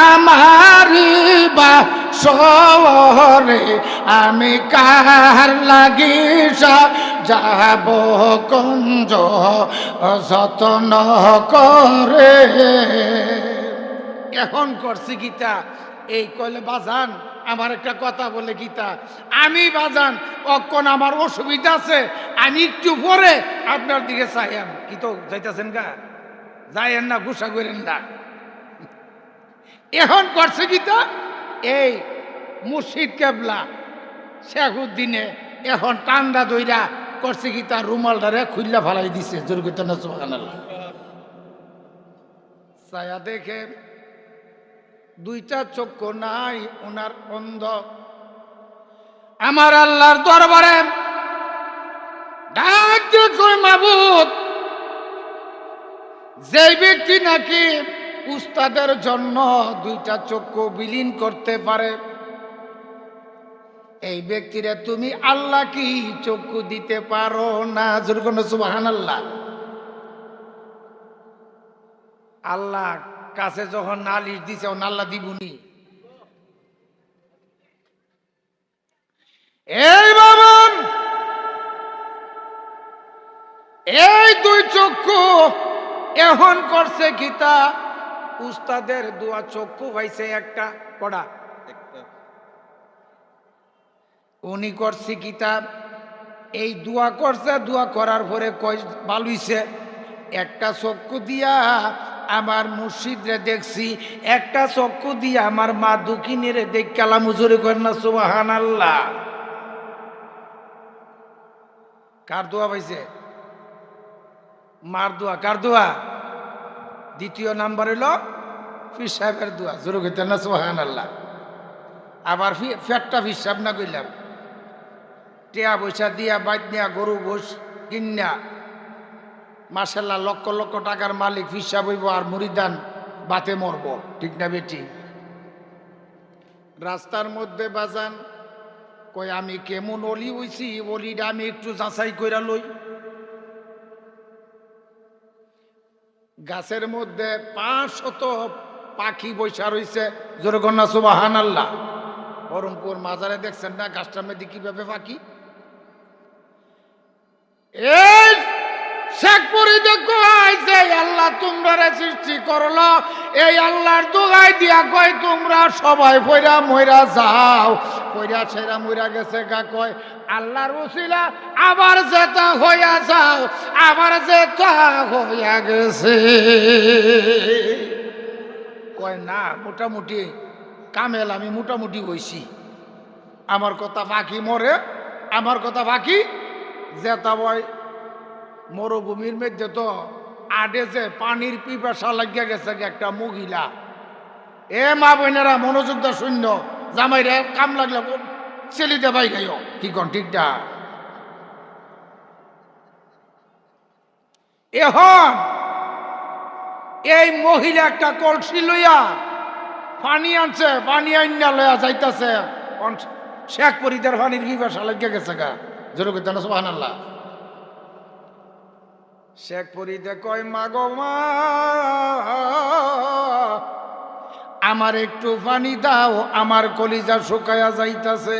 আমারি বা শহরে আমি কার লাগিসা যাব কুঞ্জ যত্ন করে। এখন করছি গীতা এই কইলে বাজান আমার একটা কথা বলে গীতা, আমি বাজান অক্ষণ আমার অসুবিধা আছে, আমি একটু পরে আপনার দিকে চাইয়াম। কি তো যাইতেছেন গা, যাইয়েন না, গুসা করেন না। এখন করছে গীতা এই মুর্শিদ কেবলা শেখুদ্দিনে এখন টান্ডা দইরা করছে গীতা রুমালটারে খুললা ফালাই দিছে। জোর করতে না সুবহানাল্লাহ। ছায়া দেখে দুইটা চক্ষু নাই ওনার অন্ধ। আমার আল্লাহর দরবারে ডাক দিয়ে কই মাবুদ, যে ব্যক্তি নাকি উস্তাদের জন্য দুইটা চক্ষু বিলীন করতে পারে, এই ব্যক্তিরে তুমি আল্লাহ কি চক্ষু দিতে পারো না? জোর করে সুবহানাল্লাহ। আল্লাহ কাছে যখন নালিশ দিছে ও আল্লাহ দিবনি। এই বাবান, এই দুই চক্ষু এখন করছে গীতা উস্তাদের দুয়া চক্ষু পাইছে একটা পড়া, উনি করছে গীতা এই দোয়া করছে, দোয়া করার পরে কই বালুইছে একটা চক্ষু দিয়া আমার মুর্শিদরে দেখছি, একটা চক্ষু দিয়া আমার মা দুঃখিনীরে দেখ কালাম হুজুরে করেন না সুবহানাল্লাহ। কার দোয়া পাইছে? মার দোয়া। কার দোয়া? দ্বিতীয় নাম্বার হলো পীর সাহেবের দোয়া। জোরে কইতেন না সুবহানাল্লাহ। আবার ফেটটা পীর সাহেব না কইলাম, টিয়া পয়সা দিয়া বাইত নিয়া গরু গোশ কিন্না মাশাআল্লাহ লক্ষ লক্ষ টাকার মালিক পীর সাহেব হইব, আর মুরিদান বাতে মরব। ঠিক না বেটি? রাস্তার মধ্যে বাজান কই আমি কেমন অলি হইছি, অলিটা আমি একটু যাচাই কইরা লই। গাছের মধ্যে 500 পাখি বৈশা রইছে। জোরে কন্যা সুবহানাল্লাহ। বহরমপুর মাজারে দেখছেন না গাছটার মধ্যে কিভাবে পাখি? এই শেখপুরি দেখো আইছে আল্লাহ তোমরা সৃষ্টি করলো, এই আল্লাহর দোহাই দিয়া কয় তোমরা সবাই পয়রা মইরা যাও। পয়রা ছেড়া মইরা গেছে গা কয় আল্লাহর উসিলা আবার যেটা হইয়া যাও, আবার যেটা হইয়া গেছে। কয় না মোটামুটি কামেল আমি মোটামুটি হইছি, আমার কথা বাকি মরে, আমার কথা বাকি যেটা বয়। মরুভূমির মধ্যে তো আডে যে পানির পিপাসা লাগিয়া গেছে একটা মহিলা। এ মা বোনেরা মনোযোগ দা শূন্য, জামাইরে কাম লাগলে ছেলিতে বাই গাইও। কি কন ঠিকটা? এখন এই মহিলা একটা কলসি লইয়া পানি আনছে, পানি আইনা লইয়া যাইতাছে। শেখপুরীদের পানির পিপাসা লাগিয়া গেছে গা। জোরে কইতে না সুবহানাল্লাহ। শেখপুরীতে কয় মা গো মা আমার একটু পানি দাও, আমার কলিজা শুকায়া যাইতাছে।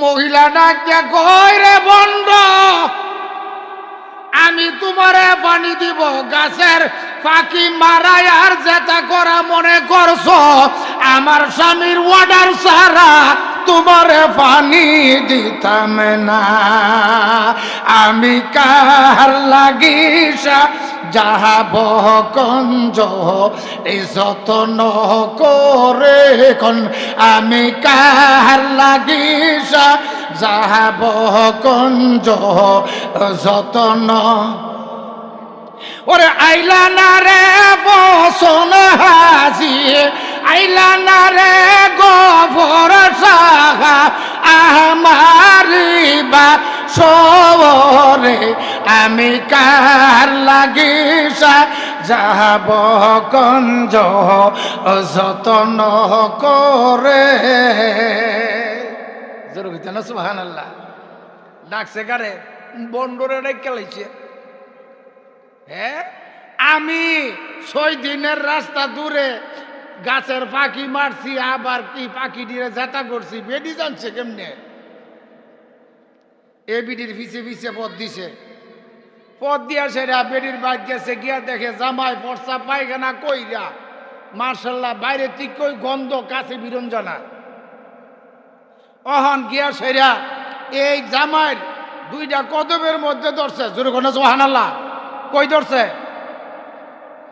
মহিলা ডাকিয়া কয় রে বন্ড, আমি তোমারে পানি দিব, গাছের পাখি মারাই আর যেটা করা মনে করছো, আমার স্বামীর অর্ডার ছাড়া তোমারে পানি দিতাম না। আমি কার লাগিসা যাহাব কঞ্জ এই যত্ন করে কোন, আমি কার লাগিসা যাহাব কঞ্জ যত্ন। ওরে আইলা না রে বসন হাজি, আইলা না রে গোবর সাহা, আমারি বা সবরে আমি কার লাগিসা যাব কঞ্জ যত্ন করে। জোরে কইতে না সুবহানাল্লাহ। ডাকছে কারে? বন্ডরে রেখে লাইছে। হ্যাঁ, আমি 6 দিনের রাস্তা দূরে গাছের পাখি মারছি, আবার কি পাখি দিয়ে জেতা করছি, বেডি জানছে কেমনে? এ বিডির পিছে পিছে পথ দিছে, পথ দিয়া সেরা বেডির বাইর গেছে, গিয়া দেখে জামাই ফর্সা পায়খানা কইরা মার্শাল্লাহ বাইরে ঠিক কই গন্ধ, কাছে বিরঞ্জনা। অহন গিয়া সেরা এই জামাইয়ের 2টা কদমের মধ্যে ধরছে। জোরে কোন সুবহানাল্লাহ। কই ধরছে?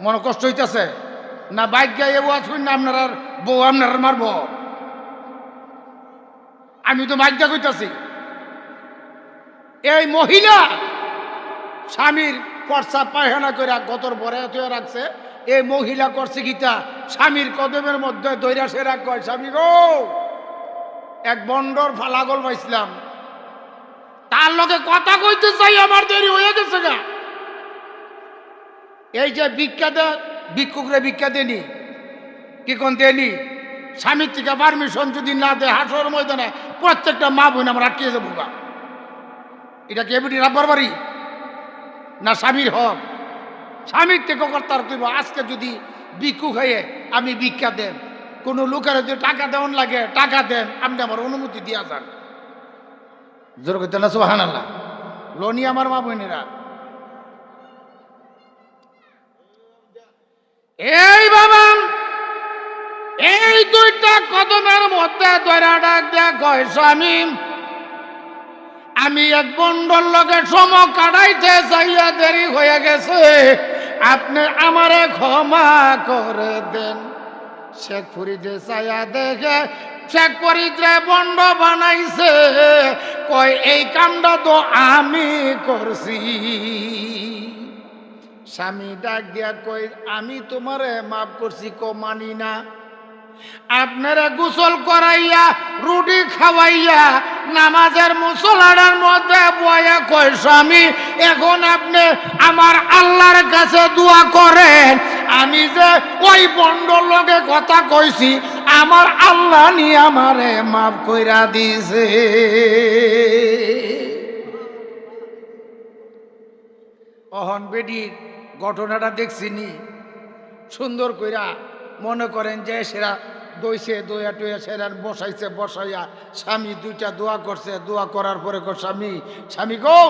মনে কষ্ট হইতেছে না? বাইক গায়ে ওয়াজ শুন না আপনার বউ আপনার মারব? আমি তো বাইক গা কইতাছি। এই মহিলা স্বামীর পর্সা পায়খানা করে গতর ভরে রাখছে। এই মহিলা করছে গীতা স্বামীর কদমের মধ্যে দৈরা সেরা কয়, স্বামী গো, এক বন্ডর ফালাগল পাইছিলাম, তার লগে কথা কইতে চাই, আমার দেরি হয়ে গেছে গা। এই যে ভিক্ষা দে, ভিক্ষুকরে ভিক্ষা দেনি, কি কোন দেনি? স্বামীর থেকে পারমিশন যদি না দেয়, হাসর ময়দানে প্রত্যেকটা মা বোন আমার আটকে যাবো গা। এটা কি এমনি রাব্বার বাড়ি না স্বামীর হক? স্বামীর থেকে কর্তার কইব। আজকে যদি ভিক্ষু খাইয়ে আমি ভিক্ষা দেন, কোনো লোকের যদি টাকা দেওয়ান লাগে, টাকা দেন, আপনি আমার অনুমতি দিয়া যান। জোর করতে না সুবহানাল্লাহ। লোনি আমার মা বোনেরা, এই বাবা, এই 2টা কদমের মধ্যে দৈরা ডাক দেয়া কয়, স্বামী, আমি এক বন্ডর লগে সম কাটাইতে চাইয়া দেরি হয়ে গেছে, আপনি আমারে ক্ষমা করে দেন। শেখ ফরিদে চাইয়া দেখে শেখ ফরিদরে বন্ড বানাইছে, কয় এই কামটা তো আমি করছি। স্বামী ডাক দিয়া কই, আমি তোমারে মাফ করছি, কো মানি না। আপনারা গোসল করাইয়া রুটি খাওয়াইয়া নামাজের মুসল্লার মধ্যে বয়া কয়, স্বামী, এখন আপনি আমার আল্লাহর কাছে দোয়া করেন, আমি যে ওই বন্ডর লগে কথা কইছি, আমার আল্লাহ নিয়ে আমারে মাফ কইরা দিছে। অহন বেডির ঘটনাটা দেখছিনি সুন্দর কইরা, মনে করেন যে সেরা দইছে, দইয়া টইয়া সেরা বসাইছে, বসাইয়া স্বামী 2টা দোয়া করছে। দোয়া করার পরে কো, স্বামী, স্বামী গো,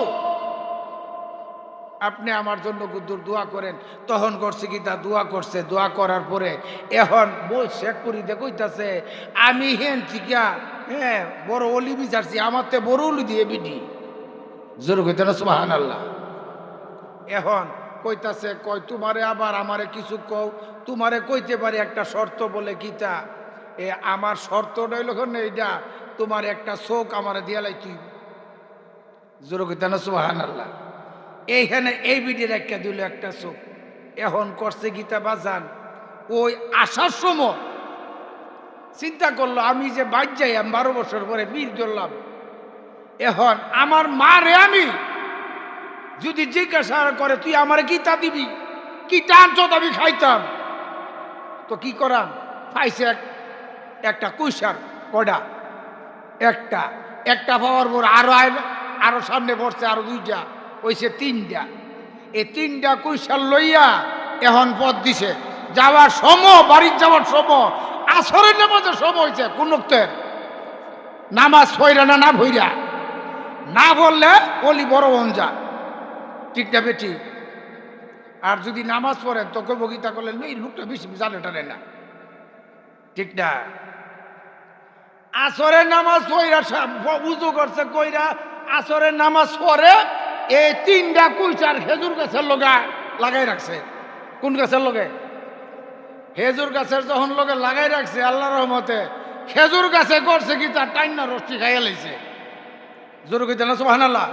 আপনি আমার জন্য গুদ্দুর দোয়া করেন। তখন করছে কি, তা দোয়া করছে। দোয়া করার পরে এখন বই শেখ করি দেখইতাছে, আমি হেন ঠিকা, হ্যাঁ, বড় অলি বিচারছি, আমার তে বড় অলি দিয়ে বিডি। জোর কইতে না সুবহানাল্লাহ। এখন কইতাছে, কই তোমারে আবার আমারে কিছু কও, তোমারে কইতে পারি একটা শর্ত, বলে কিতা? এ আমার শর্তটা হইল এইটা, তোমার একটা চোখ আমারে দিয়া লাই তুই। জোর কইতে না সুবহানাল্লাহ। এইখানে এই বিডির একটা দিল একটা চোখ। এখন করছে গীতা বাজান, ওই আসার সময় চিন্তা করলো, আমি যে বাইর যাই 12 বছর পরে বীর ধরলাম, এখন আমার মা রে আমি যদি জিজ্ঞাসা করে, তুই আমার গীতা দিবি, কি টানছ, আমি খাইতাম, তো কি করাম? পাইছে একটা কুইসার। কয়টা? একটা। একটা পাওয়ার পর আরো সামনে পড়ছে আরো 2টা, হইছে 3টা। এই 3টা কুইসার লইয়া এখন পথ দিছে যাওয়ার সময়, বাড়ির যাওয়ার সময়, আসরের নামাজের সময় হয়েছে। কোন লোকের নামাজ পইরা না ভইরা, না বললে বলি বড় বঞ্জা, ঠিক না বেটি? আর যদি নামাজ পড়েন তোকে বগিতা করলেন, এই লোকটা বেশি জানে টানে না, ঠিক না? আসরের নামাজ পইরা উজু করছে, কইরা আসরের নামাজ পড়ে এই 3টা কুইচার খেজুর গাছের লগা লাগাই রাখছে। কোন গাছের লগে? খেজুর গাছের যখন লগে লাগাই রাখছে, আল্লাহর রহমতে খেজুর গাছে করছে কি, তার টাইনা রষ্টি খাইয়া লাইছে। জোর কইতে না সুবহানাল্লাহ।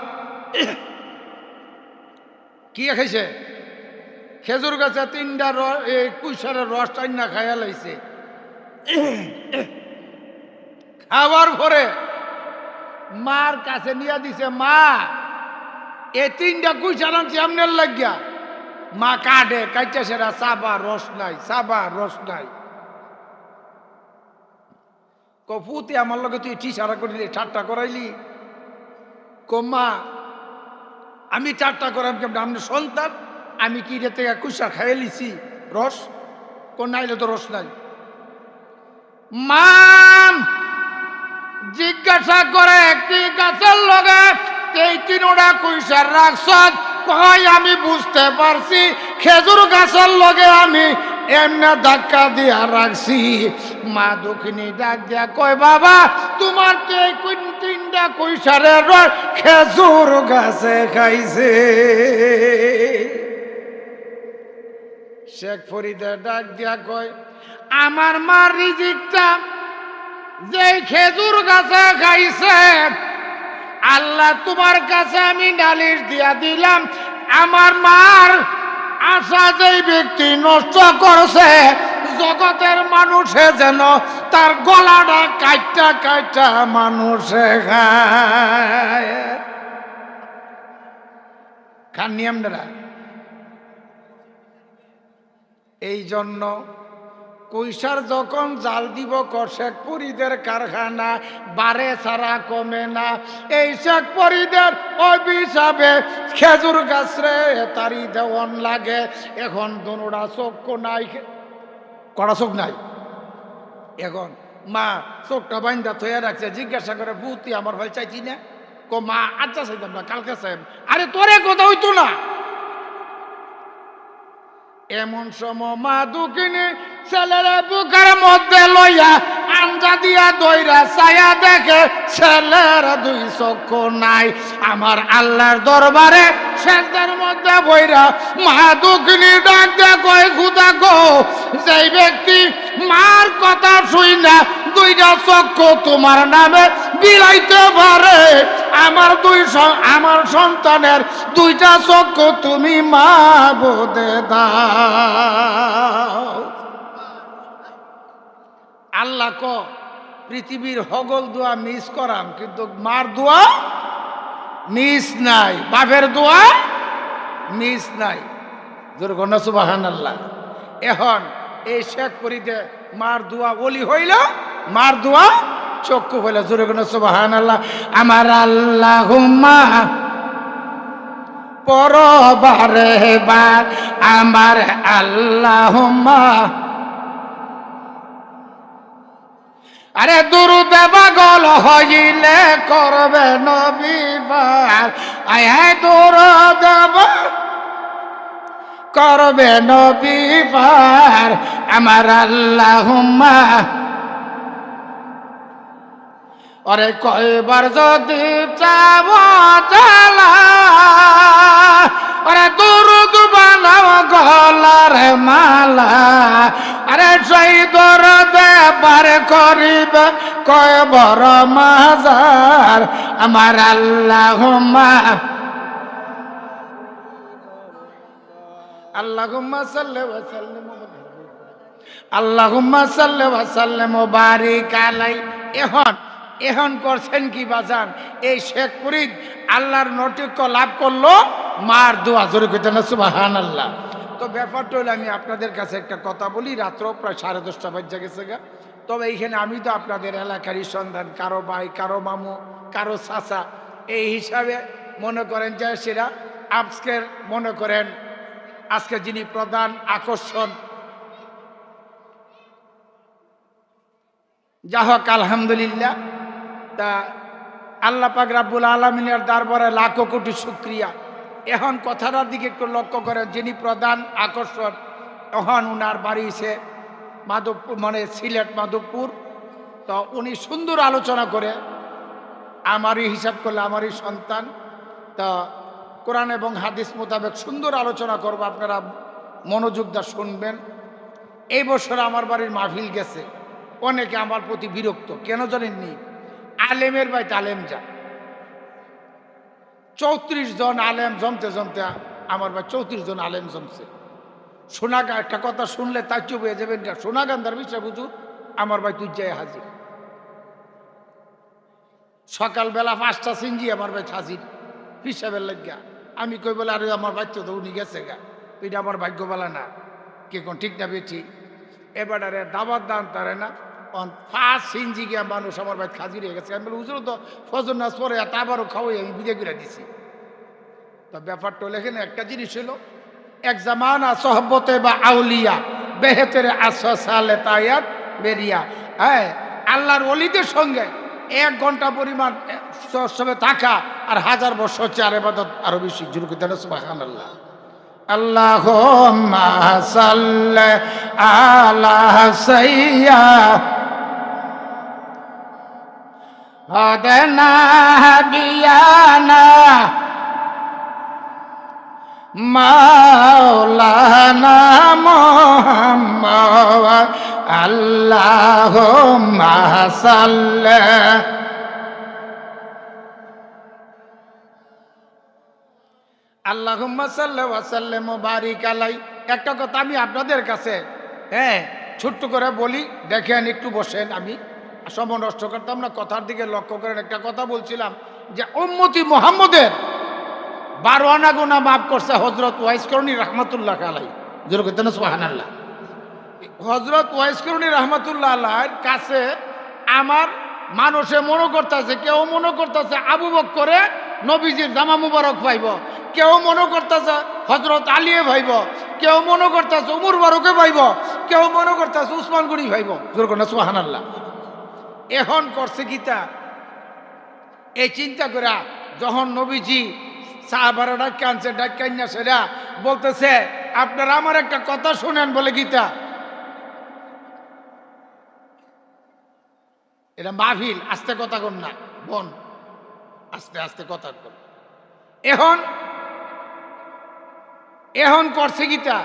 কি খাইছে? খেজুর গাছে 3টা কুইসারের রস টাইনা খাইয়া লাইছে। খাওয়ার পরে মার কাছে নিয়ে দিছে, মা, এই 3টা কুইসার আনছি আপনার লাগিয়া। মা কাটে, কাইটা সেরা চাবা, রস নাই, চাবা, রস নাই। কপুতে আমার লগে তুই টিসারা করিলি, ঠাট্টা করাইলি, মা আমি 4টা করাম কেমন আপনার সন্তান, আমি কি রে থেকে কুসা খাইয়ে লিছি রস, কোন নাইলে তো রস নাই। মা জিজ্ঞাসা করে কি গাছের লগে এই 3টা কুইসার রাখছ? কয় আমি বুঝতে পারছি খেজুর গাছের লগে আমি এমনি ধাক্কা দিয়া রাখছি। মা দুঃখিনী ডাক দিয়া কয় বাবা তোমার তো 3টা কুইসারের রস খেজুর গাছে খাইছে। শেখ ফরিদে ডাক দিয়া কয় আমার মার রিজিকটা যে খেজুর গাছে খাইছে আল্লাহ তোমার কাছে আমি নালিশ দিয়া দিলাম, আমার মার আশা যেই ব্যক্তি নষ্ট করছে জগতের মানুষে যেন তার গলাটা কাইটা কাইটা মানুষে খায়। খান নিয়মরা এই জন্য কুইসার যখন জাল দিব শেখ ফরিদের কারখানা বারে ছাড়া কমে না। এই শেখ ফরিদের অভিশাপে খেজুর গাছরে তারি দেওয়ান লাগে। এখন দুটা চক্ষু নাই, কড়া চোখ নাই। এখন মা চোখটা বাইন্দা থয়ে রাখছে, জিজ্ঞাসা করে বুতি আমার ভাই চাইছি না? মা আচ্ছা চাইতাম না, কালকে চাইম। আরে তোরে কথা হইতো না। এমন সময় মা দুঃখিনী ছেলের বুকের মধ্যে লইয়া আঞ্জা দিয়া দইরা ছায়া দেখে ছেলের 2 চক্ষু নাই। আমার আল্লাহর দরবারে সেজদার মধ্যে বইরা মা দুঃখিনী ডাক দিয়ে কয় খুদা গো, যেই ব্যক্তি মার কথা শুই না 2টা চক্ষু তোমার নামে বিলাইতে পারে, আমার সন্তানের 2টা চক্ষু তুমি মা বোধে দাও। আল্লাহ ক পৃথিবীর হগল দোয়া মিস করাম, কিন্তু মার দোয়া মিস নাই, বাপের দোয়া মিস নাই। জোর গণ সুবহানাল্লাহ। এখন এই শেখ ফরিদে মার দোয়া ওলি হইল, মার দোয়া চক্ষু হইল। জোর গণ সুবহানাল্লাহ। আমার আল্লাহুম্মা পরবারে বার, আমার আল্লাহুম্মা আরে দুরুদে পাগল হইলে করবে নবীবার, আয় দুরুদে করবে নবীবার, আমার আল্লাহুম্মা আরে কয়বার যদি চাব চালা, আরে দুরুদ বানাও গলার মালা, আরে সেই দরদে পার করিবে কয় বড় মাজার, আমার আল্লাহুম্মা আল্লাহুম্মা সাল্লি ওয়া সাল্লিম আল্লাহুম্মা সাল্লি ওয়া সাল্লিম ওয়া বারিক আলাই। এখন করছেন কি বাজান, এই শেখ ফরিদ আল্লাহর নৈকট্য লাভ করলো মার দোয়া। জোরে কইতেন না সুবহানাল্লাহ। তো ব্যাপারটা হলো আমি আপনাদের কাছে একটা কথা বলি, রাত্র প্রায় 10:30 বাজে গেছে গা। তবে এইখানে আমি তো আপনাদের এলাকারই সন্ধান, কারো ভাই, কারো মামু, কারো চাচা, এই হিসাবে মনে করেন যে সেরা আজকের মনে করেন আজকে যিনি প্রধান আকর্ষণ, যা হোক আলহামদুলিল্লাহ। তা আল্লাহ পাক রাব্বুল আলামিনের দরবারে লাখো কোটি শুকরিয়া। এখন কথাটার দিকে একটু লক্ষ্য করেন, যিনি প্রধান আকর্ষণ, এখন উনার বাড়ি সে মাধবপুর, মানে সিলেট মাধবপুর। তো উনি সুন্দর আলোচনা করে, আমারই হিসাব করলে আমারই সন্তান। তা কোরআন এবং হাদিস মোতাবেক সুন্দর আলোচনা করবো, আপনারা মনোযোগ দিয়ে শুনবেন। এই বছর আমার বাড়ির মাহফিল গেছে, অনেকে আমার প্রতি বিরক্ত, কেন জানেননি? আলেমের বাড়িতে আলেম যা 34 জন আলেম জমতে জমতে আমার ভাই 34 জন আলেম জমছে। সোনাগা একটা কথা শুনলে তাই চুপ হয়ে যাবেন, সোনাগান্ধার বিষয় বুঝুন, আমার ভাই তুই যাই হাজির। সকালবেলা 5টা সিঞ্জি আমার ভাই হাজির হিসাবের লাগিয়া। আমি কই বলে আরে আমার ভাই তো উনি গেছে গা, এটা আমার ভাগ্য বলা না, কে কোন ঠিক না বেঠি। এবারে দাবার দান তারে না, ফার্স্ট সিনজি গিয়া মানুষ আমার বাড়ি খাজির হয়ে গেছে। আমি বলি হুজুর তো ফজর নামাজ পড়ে তারপরও খাওয়াই আমি বিদে করে দিছি। তো ব্যাপারটা হলো এখানে একটা জিনিস হলো এক জামানা সহবতে বা আউলিয়া বেহেতের আসালে তায়াত বেরিয়া। হ্যাঁ, আল্লাহর ওলিদের সঙ্গে 1 ঘন্টা পরিমাণ সবে থাকা আর 1000 বছর হচ্ছে আর ইবাদত আরো বেশি। জোরে কইতে না সুবহানাল্লাহ। আল্লাহুম্মা সাল্লি আলা সাইয়্যিদিনা বিয়ানা মাওলানা মুহাম্মদ আল্লাহুম্মা সাল্লি আল্লাহুম্মা সাল্লি ওয়া সাল্লিম ওয়া বারিক আলাই। একটা কথা আমি আপনাদের কাছে ছোট্ট করে বলি, দেখেন একটু বসেন, আমি সময় নষ্ট করতাম না, কথার দিকে লক্ষ্য করেন। একটা কথা বলছিলাম যে উম্মতি মুহাম্মদের 12 আনা গুনাহ মাফ করছে হযরত ওয়াইস করণী রাহমাতুল্লাহ আলাইহি। জোরে কইতেন না সুবহানাল্লাহ। হযরত ওয়াইস করণী রাহমাতুল্লাহ আলাইহির কাছে আমার মানুষে মনে করতেছে, কেউ মনে করতেছে আবু বকরে নবীজির জামা মুবারক পাইব, কেউ মনে করতেছে হযরত আলীয়ে পাইব, কেউ মনে করতেছে উমর ফারুকে পাইব, কেউ মনে করতেছে উসমান গনি পাইব। জোরে কইতেন না সুবহানাল্লাহ। এখন করছে গীতা এই চিন্তা করে যখন নবীজি সাহাবারা ডাক্কা আনছে, ডাক্কা না সেটা বলতেছে আপনারা আমার একটা কথা শুনেন বলে গীতা। এটা মাহফিল, আস্তে কথা কর না বোন, আস্তে আস্তে কথা কর। এখন করছে গীতা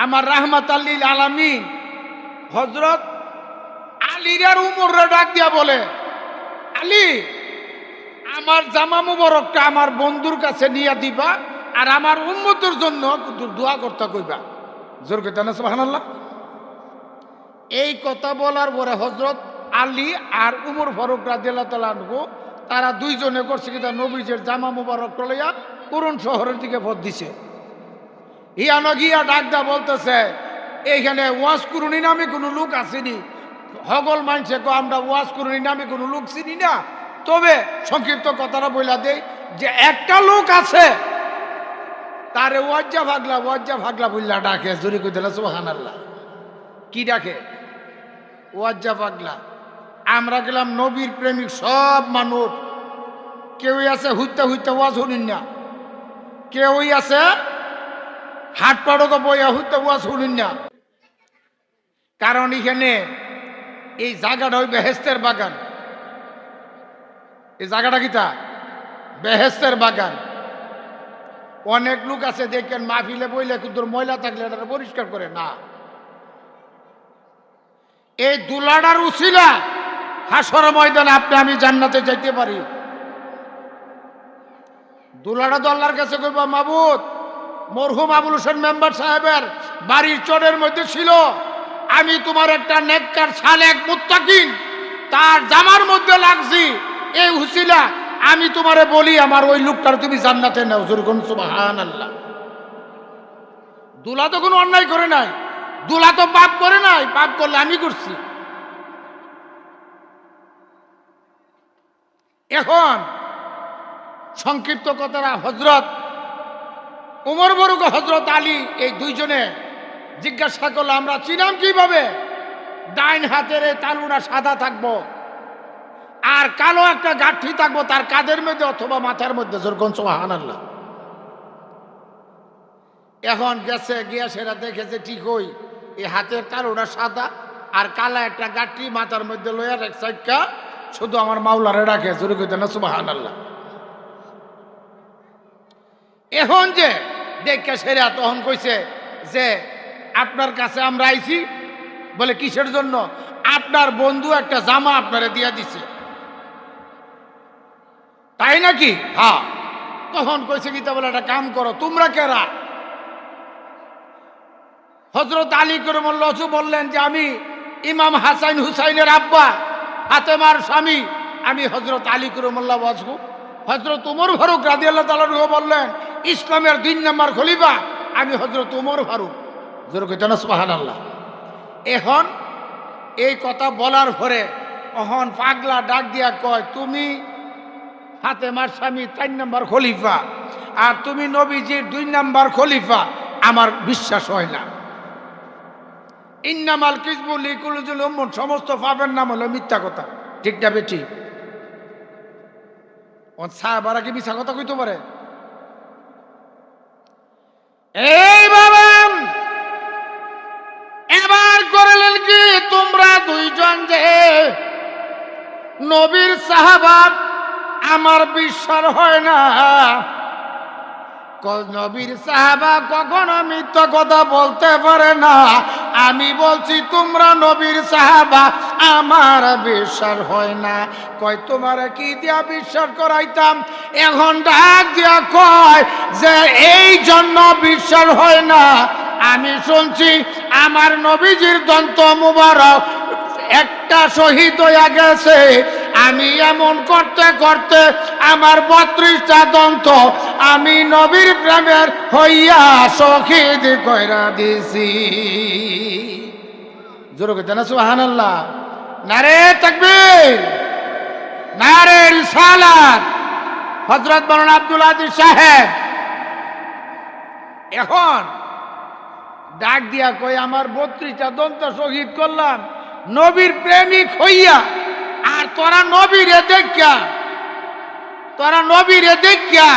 আমার রাহমাতাল লিল আলামিন হযরত আলীর আর উমররে ডাক দিয়া বলে, আলী আমার জামা মুবারকটা আমার বন্ধুর কাছে নিয়ে দিবা আর আমার উম্মতের জন্য দোয়া করতে কইবা। জোর কইতা না সুবহানাল্লাহ। এই কথা বলার পরে হযরত আলী আর উমর ফারুক রাদিয়াল্লাহু তাআলা আনহু তারা দুইজনে করছে কি নবীজির জামা মুবারক লইয়া পুরন শহরের দিকে পথ দিছে। হিয়ানো গিয়া ডাকদা বলতেছে এইখানে ওয়াজ কুরুনি নামে কোনো লোক আসেনি। হগল মানছে কো আমরা ওয়াজ কুরুনি নামে কোনো লোক চিনি না, তবে সংক্ষিপ্ত কথাটা বইলা দেই যে একটা লোক আছে তারে ওয়াজ্জা ভাগলা বইলা ডাকে। জোরে কই দিলা সুবহানাল্লাহ। কি ডাকে? ওয়াজ্জা ভাগলা। আমরা গেলাম নবীর প্রেমিক সব মানুষ, কেউই আছে হুইতে ওয়াজ শুনিন না, কেউই আছে হাট পাড়কে বইয়া হুইতে ওয়াজ শুনিন না। কারণ এখানে এই জায়গাটা ওই বেহেস্তের বাগান। এই জায়গাটা কিতা? বেহেস্তের বাগান। অনেক লোক আছে দেখেন মাহফিলে বইলে কিন্তু ময়লা থাকলে এটা পরিষ্কার করে না। এই দুলাডার উসিলা হাসর ময়দানে আপনি আমি জান্নাতে যাইতে পারি। দুলাডা তো আল্লাহর কাছে কইবা মাবুদ মরহুম আবুল হোসেন মেম্বার সাহেবের বাড়ির চরের মধ্যে ছিল, আমি তোমার একটা নেককার সালেক মুত্তাকিন তার জামার মধ্যে লাগছি, এই হুসিলা আমি তোমারে বলি আমার ওই লোকটার তুমি জান্নাতে নাও। জোরে কোন সুবহানাল্লাহ। দুলা তো কোনো অন্যায় করে নাই, দুলা তো পাপ করে নাই, পাপ করলে আমি করছি। এখন সংক্ষিপ্ত কথাটা হযরত উমর ফারুক হযরত আলী এই দুইজনে জিজ্ঞাসা করলো আমরা চিনাম কিভাবে? ডাইন হাতের এই তালুটা সাদা থাকবো আর কালো একটা গাঁঠি থাকবো তার কাঁধের মধ্যে অথবা মাথার মধ্যে। যেরকম সুবহানাল্লাহ। এখন গেছে গিয়া সেটা দেখেছে ঠিক হই এই হাতের তালুটা সাদা আর কালা একটা গাঁঠি মাথার মধ্যে লইয়ার এক সাইডটা শুধু আমার মাওলারে ডাকে। জোরে কইতে না সুবহানাল্লাহ। এখন যে দেখে সেরা তখন কইছে যে আপনার কাছে আমরা আইছি বলে কিসের জন্য? আপনার বন্ধু একটা জামা আপনারে দিয়া দিছে। তাই নাকি? হ্যাঁ। তখন কইছে কি তা বলে একটা কাম করো, তোমরা কেরা? হযরত আলী কারামাল্লাহু ওয়াজহু বললেন যে আমি ইমাম হাসান হুসাইনের আব্বা ফাতেমার স্বামী, আমি হযরত আলী কারামাল্লাহু ওয়াজহু। হযরত উমর ফারুক রাদিয়াল্লাহু তাআলা আনহু বললেন ইসলামের 2 নম্বর খলিফা আমি হযরত উমর ফারুক। জোরে কইতেন না সুবহানাল্লাহ। এখন এই কথা বলার পরে অহন পাগলা ডাক দিয়া কয়, তুমি ফাতেমার স্বামী 4 নম্বর খলিফা আর তুমি নবীজির 2 নম্বর খলিফা, আমার বিশ্বাস হয় না। ইন্নামাল কিযবু লিকুলুল উম্মুন, সমস্ত পাপের নাম হলো মিথ্যা কথা। ঠিক না বেটি? ও সাহাবারা কি মিথ্যা কথা কইতে পারে? এই বাবা এবার করলেন কি, তোমরা 2 জন যে নবীর সাহাবা, আমার বিশ্বাস হয় না। নবীর সাহাবা কখনো মিথ্যা কথা বলতে পারে না। আমি বলছি তোমরা নবীর সাহাবা, আমার বিশ্বাস হয় না। কয় তোমার কি দিয়া বিশ্বাস করাইতাম? এখন ডাক দিয়া কয় যে এই জন্য বিশ্বাস হয় না, আমি শুনছি আমার নবীজির দন্ত মুবারক একটা শহীদ হইয়া গেছে। আমি এমন করতে করতে আমার 32টা দন্ত আমি নবীর প্রেমের হইয়া শহীদ কইরা দিছি। জোরে কইতে না সুবহানাল্লাহ। নারে তাকবীর, নারে রিসালাত। হযরত মাওলানা আব্দুল আজিজ সাহেব এখন ডাক দিয়া কই, আমার 32টা দন্ত শহীদ করলাম নবীর প্রেমিক হইয়া, আর তোরা নবীরে দেখিয়া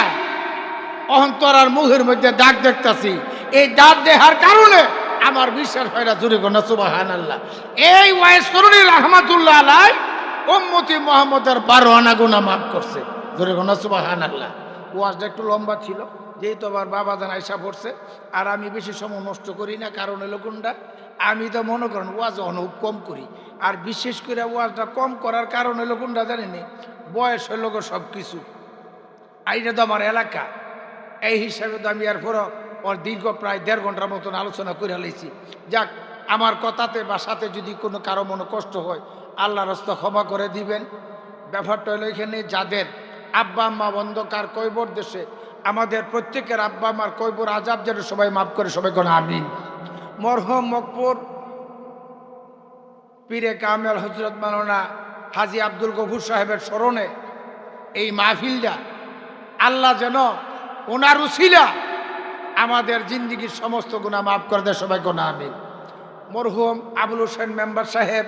অহন তোরার মুখের মধ্যে দাগ দেখতাছি। এই দাগ দেখার কারণে আমার বিশ্বাস হয় না। জোরে কর না সুবহানাল্লাহ। এই ওয়াইস করুন রাহমাতুল্লাহ আলাইহি উম্মতি মুহাম্মদের 12 আনা গুনাহ মাফ করছে। জোরে কর না সুবহানাল্লাহ। ওয়াজটা একটু লম্বা ছিল, যেহেতু আবার বাবা জান আইসা পড়ছে, আর আমি বেশি সময় নষ্ট করি না। কারণ হলো কোনটা, আমি তো মনে করেন ওয়াজ অনেক কম করি, আর বিশেষ করে ওয়াজটা কম করার কারণ হলো কোনটা জানেনি, বয়স হইল সব কিছু। এইটা তো আমার এলাকা, এই হিসাবে তো আমি এরপরও ওর দীর্ঘ প্রায় 1.5 ঘন্টার মতন আলোচনা করে লাইছি। যাক, আমার কথাতে বা সাথে যদি কোনো কারো মনে কষ্ট হয়, আল্লাহর রাস্তা ক্ষমা করে দিবেন। ব্যাপারটা হলো এখানে যাদের আব্বা আম্মা অন্ধকার কয়বর দেশে, আমাদের প্রত্যেকের আব্বা আম্মার কয়বর আজাব যেন সবাই মাফ করে, সবাই কোন আমিন। মরহুম মকপুর পীরে কামেল হযরত মাওলানা হাজী আব্দুল গফুর সাহেবের স্মরণে এই মাহফিলটা আল্লাহ যেন ওনার উসিলা আমাদের জিন্দিগির সমস্ত গুনাহ মাফ করে দেয়, সবাই কোন আমিন। মরহুম আবুল হোসেন মেম্বার সাহেব,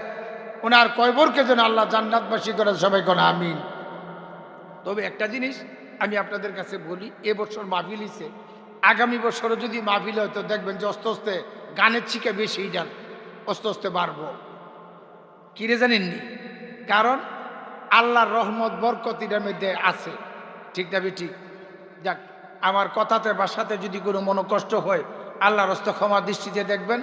ওনার কয়বরকে যেন আল্লাহ জান্নাতবাসী করে, সবাই কোন আমিন। তবে একটা জিনিস আমি আপনাদের কাছে বলি, এবছর মাহফিল হইছে, আগামী বছরও যদি মাহফিল হয় তো দেখবেন যে আস্তে আস্তে গানের ছিকে বেশি ডান আস্তে আস্তে বাড়বো। কিরে জানেননি? কারণ আল্লাহর রহমত বরকতির মধ্যে আছে। ঠিক না ঠিক? যাক, আমার কথাতে বা সাথে যদি কোনো মনোকষ্ট হয়, আল্লাহর রাস্তা ক্ষমা দৃষ্টিতে দেখবেন।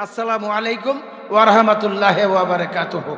আসসালামু আলাইকুম ওয়া রাহমাতুল্লাহি ওয়া বারাকাতুহু।